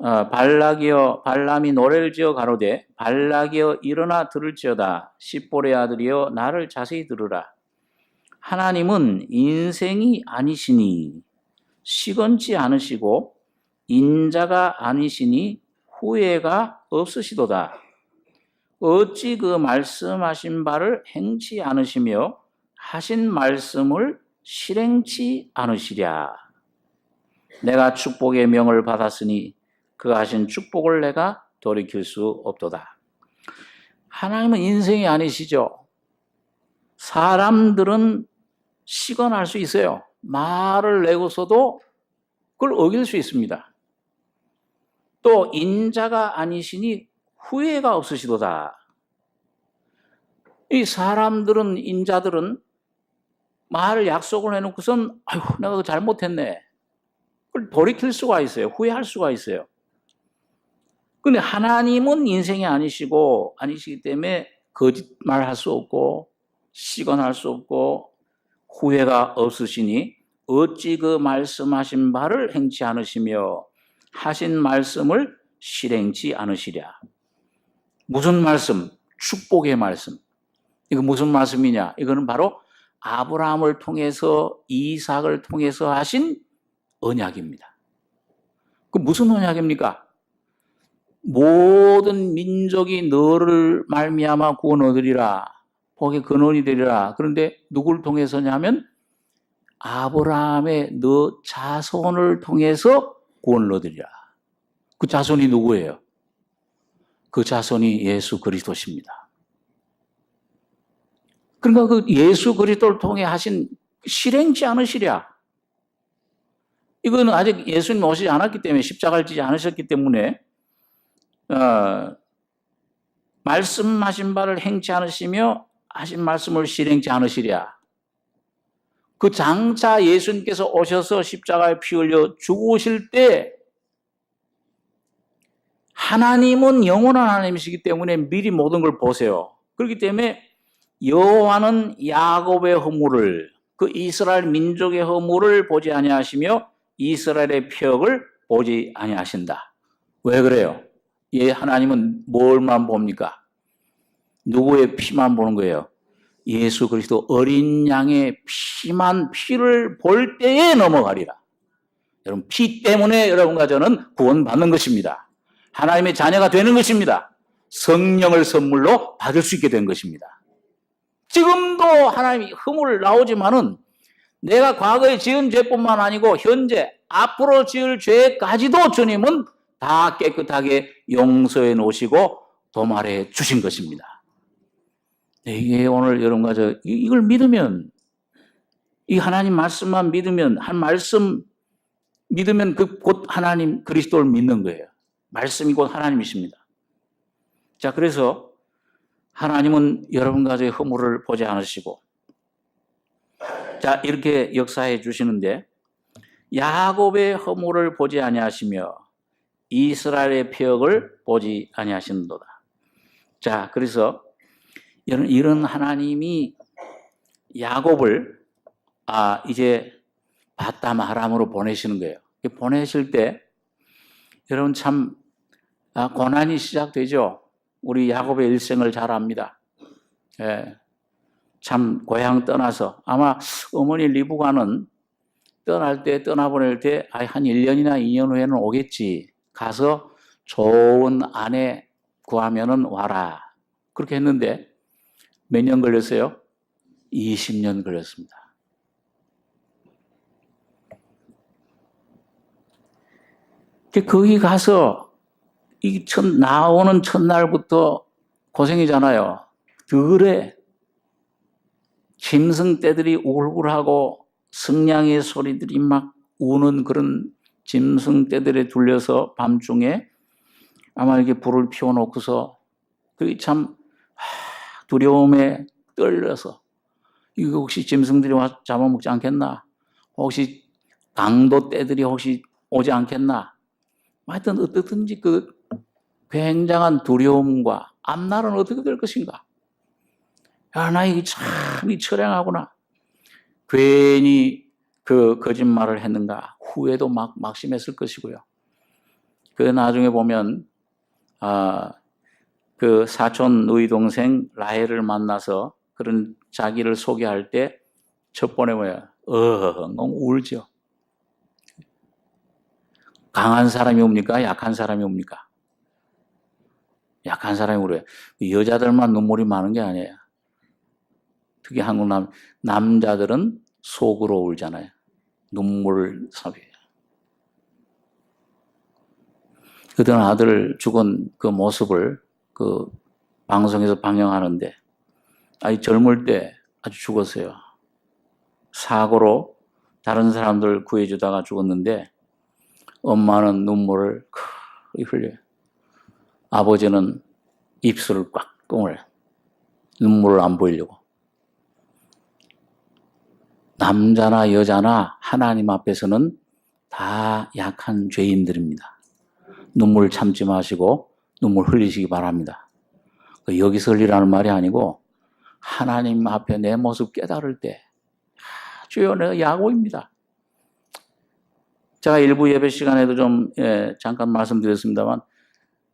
발람이 노래를 지어 가로되 발락이여 일어나 들을지어다. 십볼의 아들이여 나를 자세히 들으라. 하나님은 인생이 아니시니 시건치 않으시고 인자가 아니시니 후회가 없으시도다. 어찌 그 말씀하신 바를 행치 않으시며 하신 말씀을 실행치 않으시랴. 내가 축복의 명을 받았으니 그가 하신 축복을 내가 돌이킬 수 없도다. 하나님은 인생이 아니시죠. 사람들은 시건할 수 있어요. 말을 내고서도 그걸 어길 수 있습니다. 또 인자가 아니시니 후회가 없으시도다. 이 사람들은, 인자들은 말을 약속을 해놓고선 아이고 내가 그거 잘못했네. 그걸 돌이킬 수가 있어요. 후회할 수가 있어요. 근데 하나님은 인생이 아니시기 때문에 거짓말할 수 없고 시건할 수 없고 후회가 없으시니 어찌 그 말씀하신 바를 행치 않으시며 하신 말씀을 실행치 않으시랴. 무슨 말씀? 축복의 말씀. 이거 무슨 말씀이냐? 이거는 바로 아브라함을 통해서, 이삭을 통해서 하신 언약입니다. 그 무슨 언약입니까? 모든 민족이 너를 말미암아 구원 얻으리라. 복의 근원이 되리라. 그런데 누구를 통해서냐면 아브라함의 너 자손을 통해서 구원을 얻으리라. 그 자손이 누구예요? 그 자손이 예수 그리스도십니다. 그러니까 그 예수 그리스도를 통해 하신 실행치 않으시랴. 이거는 아직 예수님 오시지 않았기 때문에, 십자가를 지지 않으셨기 때문에 말씀하신 바를 행치 않으시며 하신 말씀을 실행치 않으시랴. 그 장차 예수님께서 오셔서 십자가에 피 흘려 죽으실 때 하나님은 영원한 하나님이시기 때문에 미리 모든 걸 보세요. 그렇기 때문에 여호와는 야곱의 허물을, 그 이스라엘 민족의 허물을 보지 아니하시며 이스라엘의 표역을 보지 아니하신다. 왜 그래요? 하나님은 뭘만 봅니까? 누구의 피만 보는 거예요? 예수 그리스도 어린 양의 피를 볼 때에 넘어가리라. 여러분, 피 때문에 여러분과 저는 구원받는 것입니다. 하나님의 자녀가 되는 것입니다. 성령을 선물로 받을 수 있게 된 것입니다. 지금도 하나님이 허물 나오지만은 내가 과거에 지은 죄뿐만 아니고 현재 앞으로 지을 죄까지도 주님은 다 깨끗하게 용서해 놓으시고 도말해 주신 것입니다. 이게 오늘 여러분과 이걸 믿으면, 이 하나님 말씀만 믿으면, 한 말씀 믿으면 곧 하나님 그리스도를 믿는 거예요. 말씀이 곧 하나님이십니다. 자, 그래서 하나님은 여러분 가정의 허물을 보지 않으시고, 자, 이렇게 역사해 주시는데, 야곱의 허물을 보지 아니하시며 이스라엘의 표역을 보지 아니하시는도다. 자, 그래서 이런 하나님이 야곱을 이제 바담 아람으로 보내시는 거예요. 보내실 때 여러분 참 고난이 시작되죠. 우리 야곱의 일생을 잘 압니다. 예, 참 고향 떠나서 아마 어머니 리브가는 떠날 때, 떠나보낼 때 한 1년이나 2년 후에는 오겠지. 가서 좋은 아내 구하면은 와라. 그렇게 했는데 몇 년 걸렸어요? 20년 걸렸습니다. 거기 가서 나오는 첫날부터 고생이잖아요. 들에 짐승떼들이 울울하고 승냥이의 소리들이 막 우는 그런 짐승떼들에 둘려서 밤중에 아마 이렇게 불을 피워놓고서 그게 참 두려움에 떨려서 이거 혹시 짐승들이 와서 잡아먹지 않겠나? 혹시 강도떼들이 혹시 오지 않겠나? 하여튼 어떻든지 그 굉장한 두려움과 앞날은 어떻게 될 것인가? 나 이게 참 처량하구나. 괜히 그 거짓말을 했는가? 후회도 막심했을 것이고요. 그 나중에 보면 그 사촌 누이 동생 라헬을 만나서 그런 자기를 소개할 때 첫 번에 너무 울죠. 강한 사람이 옵니까? 약한 사람이 옵니까? 약한 사람이 울어요. 여자들만 눈물이 많은 게 아니에요. 특히 한국 남자들은 속으로 울잖아요. 눈물 삽이에요. 그던 아들 죽은 그 모습을 그 방송에서 방영하는데 젊을 때 아주 죽었어요. 사고로 다른 사람들 구해주다가 죽었는데 엄마는 눈물을 크게 흘려요. 아버지는 입술을 꽉 꽁을 해요. 눈물을 안 보이려고. 남자나 여자나 하나님 앞에서는 다 약한 죄인들입니다. 눈물 참지 마시고 눈물 흘리시기 바랍니다. 여기서 흘리라는 말이 아니고 하나님 앞에 내 모습 깨달을 때 주여 내가 야곱입니다. 제가 일부 예배 시간에도 좀 잠깐 말씀드렸습니다만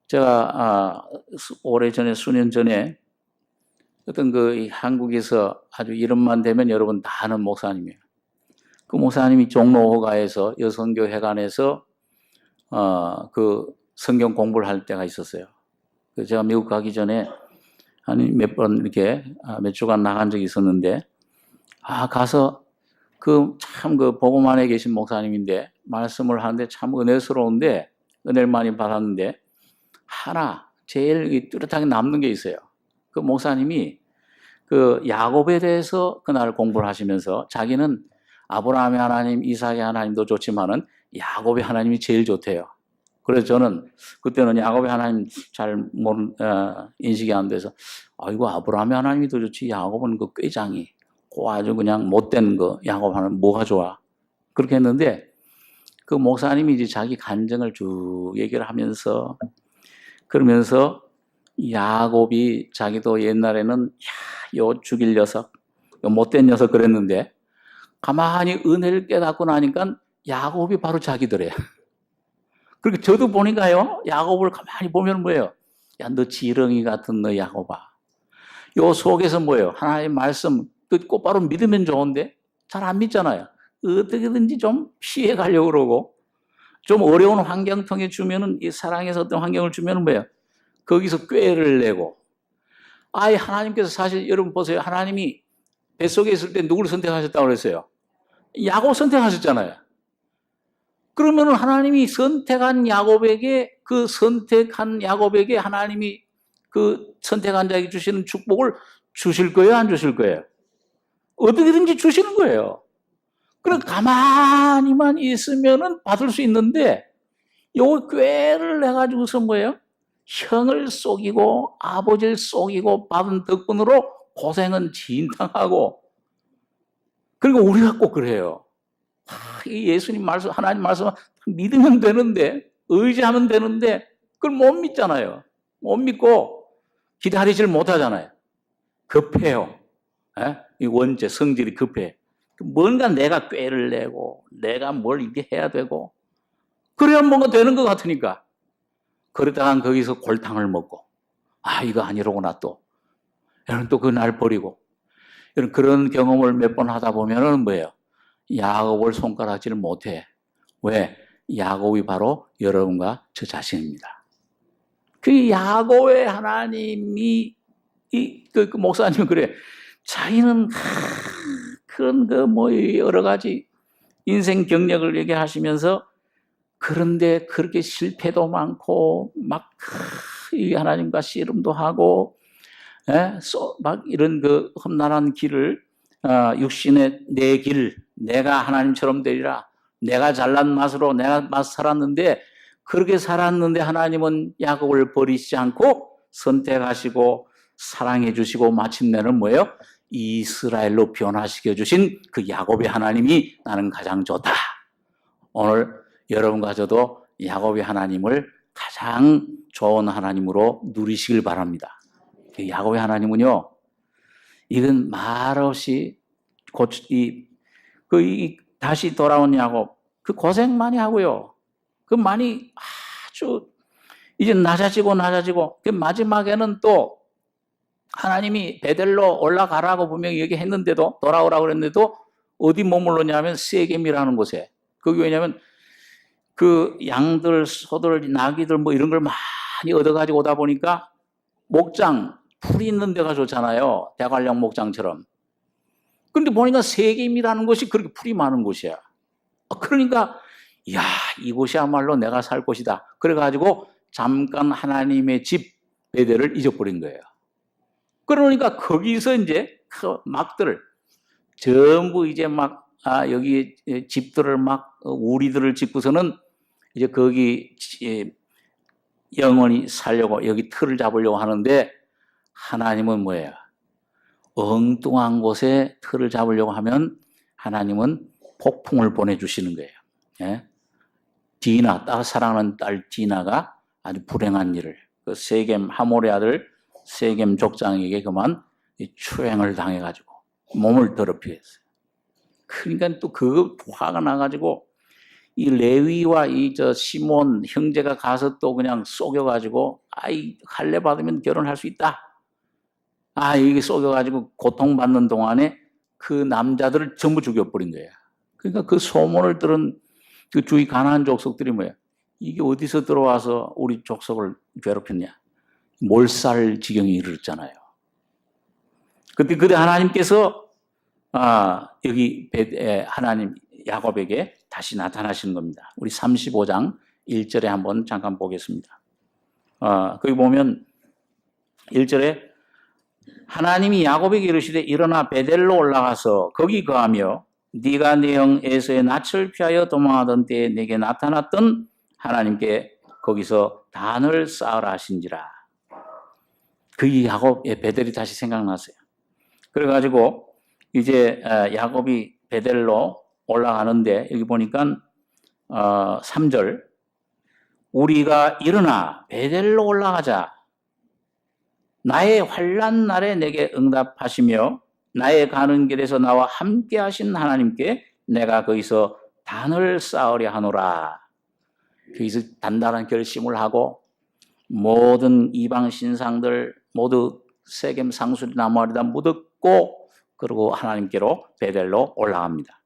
제가 오래전에 수년 전에 어떤 한국에서 아주 이름만 대면 여러분 다 아는 목사님이에요. 그 목사님이 종로호가에서 여성교회관에서 그 성경 공부를 할 때가 있었어요. 제가 미국 가기 전에 한 몇 번 이렇게 몇 주간 나간 적이 있었는데 가서 참 복음 안에 계신 목사님인데 말씀을 하는데 참 은혜스러운데 은혜를 많이 받았는데 하나 제일 뚜렷하게 남는 게 있어요. 그 목사님이 그 야곱에 대해서 그날 공부를 하시면서 자기는 아브라함의 하나님, 이삭의 하나님도 좋지만은 야곱의 하나님이 제일 좋대요. 그래서 저는 그때는 야곱의 하나님 잘 인식이 안 돼서 이거 아브라함의 하나님이 더 좋지 야곱은 그 꾀장이 아주 그냥 못된 거 야곱 하나님 뭐가 좋아? 그렇게 했는데 그 목사님이 이제 자기 간증을 쭉 얘기를 하면서 그러면서 야곱이 자기도 옛날에는 요 죽일 녀석, 요 못된 녀석 그랬는데 가만히 은혜를 깨닫고 나니까 야곱이 바로 자기더래요. 그렇게 저도 보니까요, 야곱을 가만히 보면 뭐예요? 야, 너 지렁이 같은 너 야곱아. 요 속에서 뭐예요? 하나님 말씀 듣고 바로 믿으면 좋은데 잘 안 믿잖아요. 어떻게든지 좀 피해 가려고 그러고 좀 어려운 환경통에 주면은 이 사랑에서 어떤 환경을 주면은 뭐예요? 거기서 꾀를 내고 아예 하나님께서 사실 여러분 보세요. 하나님이 뱃속에 있을 때 누구를 선택하셨다고 그랬어요? 야곱 선택하셨잖아요. 그러면 하나님이 선택한 야곱에게 하나님이 그 선택한 자에게 주시는 축복을 주실 거예요? 안 주실 거예요? 어떻게든지 주시는 거예요. 그럼 가만히만 있으면은 받을 수 있는데 요 꾀를 해가지고서 뭐예요? 형을 속이고 아버지를 속이고 받은 덕분으로 고생은 진탕하고, 그리고 우리가 꼭 그래요. 예수님 말씀, 하나님 말씀 믿으면 되는데, 의지하면 되는데 그걸 못 믿잖아요. 못 믿고 기다리질 못하잖아요. 급해요. 이 원죄, 성질이 급해. 뭔가 내가 꾀를 내고 내가 뭘 이렇게 해야 되고 그래야 뭔가 되는 것 같으니까, 그러다가 거기서 골탕을 먹고 이거 아니로구나, 또 여러분 또 그 날 버리고, 여러분 그런 경험을 몇 번 하다 보면은 뭐예요? 야곱을 손가락질을 못해. 왜? 야곱이 바로 여러분과 저 자신입니다. 그 야곱의 하나님이 그 목사님은 그래. 자기는 그런 여러 가지 인생 경력을 얘기하시면서, 그런데 그렇게 실패도 많고 막 하나님과 씨름도 하고 막 이런 그 험난한 길을, 육신의 내 길, 내가 하나님처럼 되리라, 내가 잘난 맛으로 내가 맛 살았는데, 그렇게 살았는데 하나님은 야곱을 버리시지 않고 선택하시고 사랑해 주시고 마침내는 뭐예요? 이스라엘로 변화시켜 주신 그 야곱의 하나님이 나는 가장 좋다. 오늘 여러분과 저도 야곱의 하나님을 가장 좋은 하나님으로 누리시길 바랍니다. 야곱의 하나님은요, 이건 말없이 다시 돌아온 야곱, 그 고생 많이 하고요. 그 많이 아주 이제 낮아지고 그 마지막에는 또 하나님이 베델로 올라가라고 분명히 얘기했는데도, 돌아오라고 그랬는데도 어디 머물렀냐면 세겜이라는 곳에. 거기 왜냐면 그 양들, 소들, 나귀들 뭐 이런 걸 많이 얻어가지고 오다 보니까 목장, 풀이 있는 데가 좋잖아요. 대관령 목장처럼. 그런데 보니까 세겜이라는 곳이 그렇게 풀이 많은 곳이야. 그러니까 이곳이야말로 내가 살 곳이다. 그래가지고 잠깐 하나님의 집 베델을 잊어버린 거예요. 그러니까 거기서 이제 그 막들 전부 이제 막 여기 집들을 막 우리들을 짓고서는 이제 거기 영원히 살려고 여기 틀을 잡으려고 하는데, 하나님은 뭐예요? 엉뚱한 곳에 틀을 잡으려고 하면 하나님은 폭풍을 보내주시는 거예요. 디나, 사랑하는 딸 디나가 아주 불행한 일을, 그 세겜 하몰의 아들 세겜 족장에게 그만 추행을 당해가지고 몸을 더럽히게 했어요. 그러니까 또 그거 화가 나가지고 이 레위와 시몬 형제가 가서 또 그냥 속여가지고 할례 받으면 결혼할 수 있다. 이게 속여가지고 고통받는 동안에 그 남자들을 전부 죽여버린 거예요. 그러니까 그 소문을 들은 그 주위 가나안 족속들이 뭐야? 이게 어디서 들어와서 우리 족속을 괴롭혔냐? 몰살 지경에 이르렀잖아요. 그때 하나님께서 여기 하나님 야곱에게 다시 나타나시는 겁니다. 우리 35장 1절에 한번 잠깐 보겠습니다. 거기 보면 1절에 하나님이 야곱에게 이르시되 일어나 베델로 올라가서 거기 거하며 네가 네 형 에서의 낯을 피하여 도망하던 때에 내게 나타났던 하나님께 거기서 단을 쌓으라 하신지라. 그 야곱의 베델이 다시 생각났어요. 그래가지고 이제 야곱이 베델로 올라가는데 여기 보니까 3절 우리가 일어나 베델로 올라가자. 나의 환난 날에 내게 응답하시며 나의 가는 길에서 나와 함께 하신 하나님께 내가 거기서 단을 쌓으려 하노라. 거기서 단단한 결심을 하고 모든 이방 신상들 모두 세겜 상수리 나무 아래다 묻었고, 그리고 하나님께로 베델로 올라갑니다.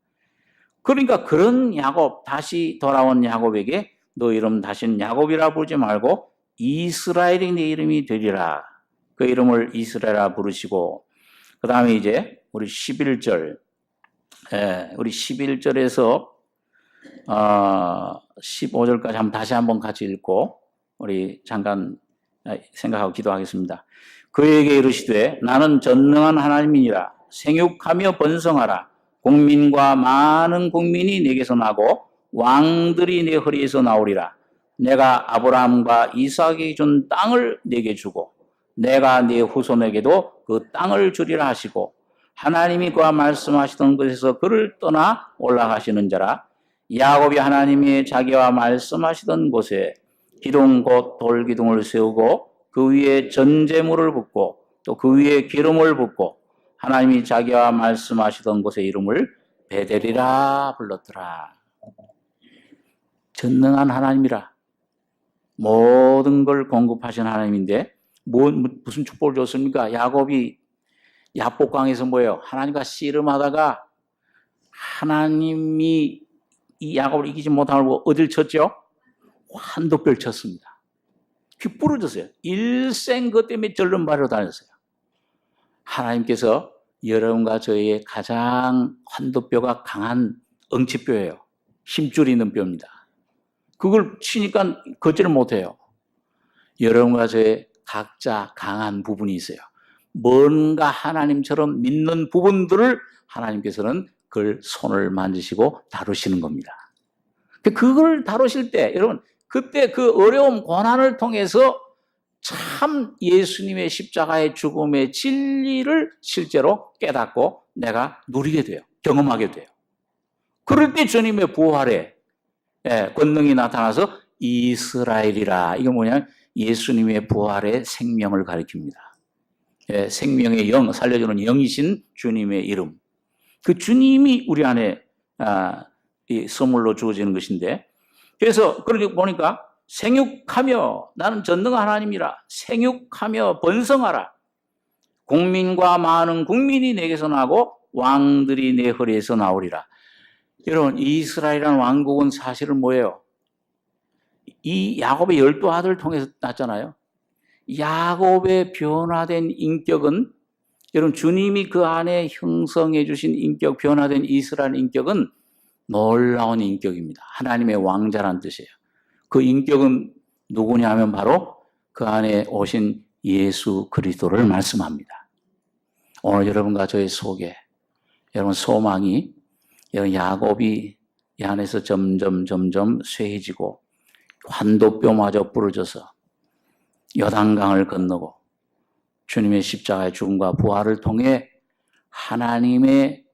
그러니까 그런 야곱, 다시 돌아온 야곱에게 너 이름 다시는 야곱이라 부르지 말고 이스라엘이 네 이름이 되리라. 그 이름을 이스라엘아 부르시고, 그 다음에 이제 우리 11절, 우리 11절에서 15절까지 다시 한번 같이 읽고 우리 잠깐 생각하고 기도하겠습니다. 그에게 이르시되 나는 전능한 하나님이니라. 생육하며 번성하라. 국민과 많은 국민이 내게서 나고 왕들이 내 허리에서 나오리라. 내가 아브라함과 이삭에게 준 땅을 내게 주고 내가 네 후손에게도 그 땅을 주리라 하시고, 하나님이 그와 말씀하시던 곳에서 그를 떠나 올라가시는 자라. 야곱이 하나님이 자기와 말씀하시던 곳에 기둥 곧 돌기둥을 세우고 그 위에 전제물을 붓고 또 그 위에 기름을 붓고 하나님이 자기와 말씀하시던 곳의 이름을 베델이라 불렀더라. 전능한 하나님이라. 모든 걸 공급하신 하나님인데 무슨 축복을 줬습니까? 야곱이 야복강에서 뭐예요? 하나님과 씨름하다가 하나님이 이 야곱을 이기지 못하고 어딜 쳤죠? 환도뼈를 쳤습니다. 귀 부러졌어요. 일생 그것 때문에 절름발이로 다녔어요. 하나님께서 여러분과 저희의 가장 환도뼈가 강한 엉치뼈예요. 힘줄 있는 뼈입니다. 그걸 치니까 걷지를 못해요. 여러분과 저의 각자 강한 부분이 있어요. 뭔가 하나님처럼 믿는 부분들을 하나님께서는 그걸 손을 만지시고 다루시는 겁니다. 그걸 다루실 때 여러분 그때 그 어려움 고난을 통해서 참 예수님의 십자가의 죽음의 진리를 실제로 깨닫고 내가 누리게 돼요. 경험하게 돼요. 그럴 때 주님의 부활에 권능이 나타나서 이스라엘이라. 이게 뭐냐면 예수님의 부활의 생명을 가리킵니다. 생명의 영, 살려주는 영이신 주님의 이름. 그 주님이 우리 안에 이 선물로 주어지는 것인데, 그래서 그렇게 보니까 생육하며 나는 전능한 하나님이라. 생육하며 번성하라. 국민과 많은 국민이 내게서 나고 왕들이 내 허리에서 나오리라. 여러분, 이스라엘이라는 왕국은 사실은 뭐예요? 이 야곱의 12아들을 통해서 났잖아요. 야곱의 변화된 인격은, 여러분, 주님이 그 안에 형성해 주신 인격, 변화된 이스라엘 인격은 놀라운 인격입니다. 하나님의 왕자란 뜻이에요. 그 인격은 누구냐 하면 바로 그 안에 오신 예수 그리스도를 말씀합니다. 오늘 여러분과 저의 속에 여러분 소망이, 여러분 야곱이 이 안에서 점점 쇠해지고 환도뼈마저 부러져서 요단강을 건너고 주님의 십자가의 죽음과 부활을 통해 하나님의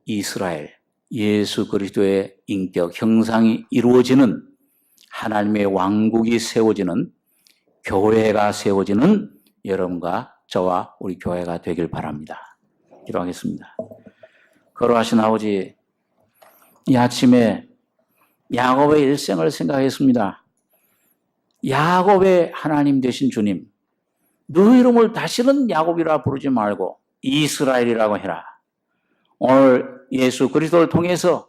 이스라엘, 예수 그리스도의 인격, 형상이 이루어지는 하나님의 왕국이 세워지는 교회가 세워지는 여러분과 저와 우리 교회가 되길 바랍니다. 기도하겠습니다. 거룩하신 아버지, 이 아침에 야곱의 일생을 생각했습니다. 야곱의 하나님 되신 주님, 너 이름을 다시는 야곱이라 부르지 말고 이스라엘이라고 해라. 오늘 예수 그리스도를 통해서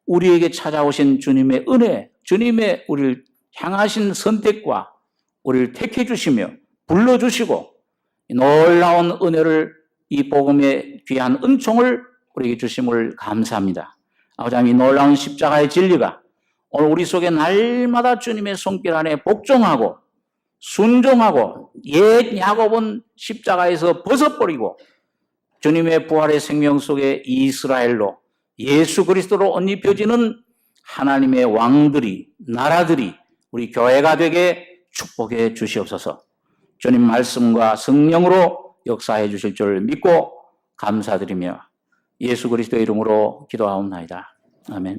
우리에게 찾아오신 주님의 은혜, 주님의 우리를 향하신 선택과 우리를 택해 주시며 불러주시고 놀라운 은혜를, 이 복음의 귀한 은총을 우리에게 주심을 감사합니다. 아버지 하나님, 이 놀라운 십자가의 진리가 오늘 우리 속에 날마다 주님의 손길 안에 복종하고 순종하고 옛 야곱은 십자가에서 벗어버리고 주님의 부활의 생명 속에 이스라엘로 예수 그리스도로 옷 입혀지는 하나님의 왕들이, 나라들이 우리 교회가 되게 축복해 주시옵소서. 주님 말씀과 성령으로 역사해 주실 줄 믿고 감사드리며 예수 그리스도의 이름으로 기도하옵나이다. 아멘.